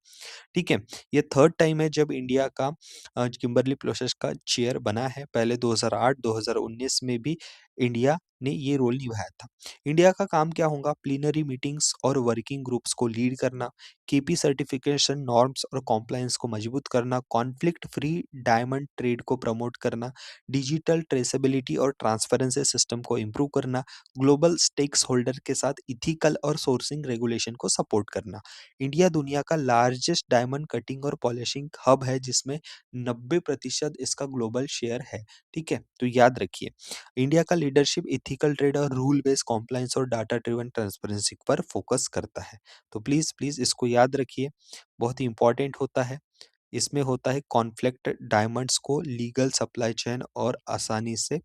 ठीक है? ये थर्ड टाइम है जब इंडिया का किम्बरली प्रोसेस का चेयर बना है, पहले 2008, 2019 में भी इंडिया ने ये रोल निभाया था। इंडिया का काम क्या होगा? प्लीनरी मीटिंग्स और वर्किंग ग्रुप्स को लीड करना, केपी सर्टिफिकेशन नॉर्म्स और कॉम्प्लायंस को मजबूत करना, कॉन्फ्लिक्ट फ्री डायमंड ट्रेड को प्रमोट करना, डिजिटल ट्रेसेबिलिटी और ट्रांसपेरेंसी सिस्टम को इम्प्रूव करना, ग्लोबल स्टेक्स होल्डर के साथ इथिकल और सोर्सिंग रेगुलेशन को सपोर्ट करना। इंडिया दुनिया का लार्जेस्ट डायमंड कटिंग और पॉलिशिंग हब है, जिसमें 90% इसका ग्लोबल शेयर है। ठीक है? तो याद रखिए, इंडिया का लीडरशिप एथिकल ट्रेड और रूल बेस्ड कॉम्प्लायंस और डाटा ड्रिवन ट्रांसपेरेंसी पर फोकस करता है। तो प्लीज़, प्लीज़ इसको याद रखिए, बहुत ही इम्पोर्टेंट होता है। इसमें होता है कॉन्फ्लिक्ट डायमंड्स को लीगल सप्लाई चेन और आसानी से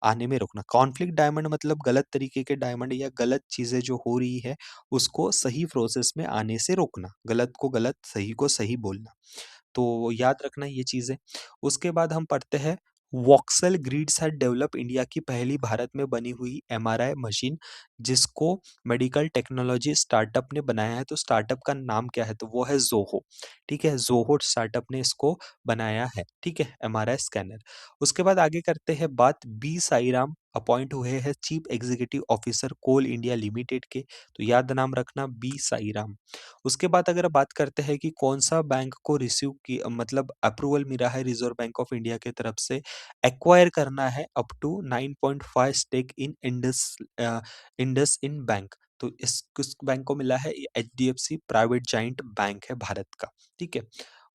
आने में रोकना। कॉन्फ्लिक्ट डायमंड मतलब गलत तरीके के डायमंड या गलत चीज़ें जो हो रही है, उसको सही प्रोसेस में आने से रोकना। गलत को गलत, सही को सही बोलना। तो याद रखना ये चीज़ें। उसके बाद हम पढ़ते हैं voxel grids had develop India की पहली भारत में बनी हुई एमआरआई मशीन, जिसको मेडिकल टेक्नोलॉजी स्टार्टअप ने बनाया है। तो स्टार्टअप का नाम क्या है? तो वो है ज़ोहो। ठीक है? ज़ोहो स्टार्टअप ने इसको बनाया है। ठीक है? MRI scanner. उसके बाद आगे करते हैं बात, बी साईराम अपॉइंट हुए हैं चीफ एग्जीक्यूटिव ऑफिसर कोल इंडिया लिमिटेड के। तो याद नाम रखना, बी साईराम। उसके बाद अगर बात करते हैं कि कौन-सा बैंक को रिसीव की मतलब अप्रूवल मिला है रिज़र्व बैंक ऑफ इंडिया की तरफ से एक्वायर करना है up to 9.5 stake in IndusInd bank. तो इस किस बैंक को मिला है? ये एचडीएफसी प्राइवेट जायंट बैंक है भारत का। ठीक है?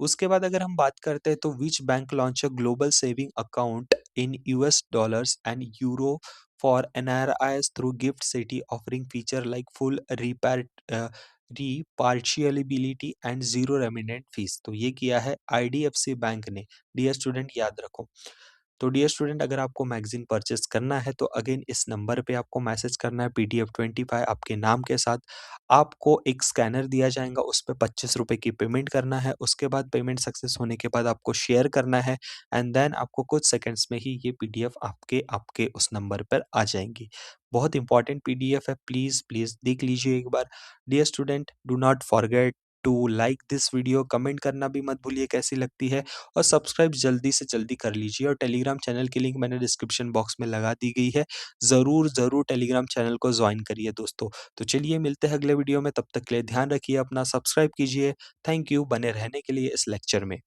उसके बाद अगर हम बात करते हैं तो which bank launch a global saving account in US dollars and euro for NRIs through GIFT City offering feature like full repatriability and zero remittance fees. तो ये किया है आईडीएफसी बैंक ने। डियर स्टूडेंट याद रखो। तो डियर स्टूडेंट, अगर आपको मैगज़ीन परचेज़ करना है तो अगेन इस नंबर पे आपको मैसेज करना है पीडीएफ 25 आपके नाम के साथ। आपको एक स्कैनर दिया जाएगा, उस पे ₹25 की पेमेंट करना है। उसके बाद पेमेंट सक्सेस होने के बाद आपको शेयर करना है एंड देन आपको कुछ सेकंड्स में ही ये पीडीएफ आपके आपके उस नंबर पर आ जाएँगी। बहुत इंपॉर्टेंट पीडीएफ है, प्लीज़, प्लीज़ देख लीजिए एक बार। Dear student, do not forget to like this video, comment करना भी मत भूलिए कैसी लगती है, और सब्सक्राइब जल्दी से जल्दी कर लीजिए। और टेलीग्राम चैनल की लिंक मैंने डिस्क्रिप्शन बॉक्स में लगा दी गई है। ज़रूर, ज़रूर टेलीग्राम चैनल को जॉइन करिए दोस्तों। तो चलिए मिलते हैं अगले वीडियो में, तब तक के लिए ध्यान रखिए अपना, सब्सक्राइब कीजिए। थैंक यू बने रहने के लिए इस लेक्चर में।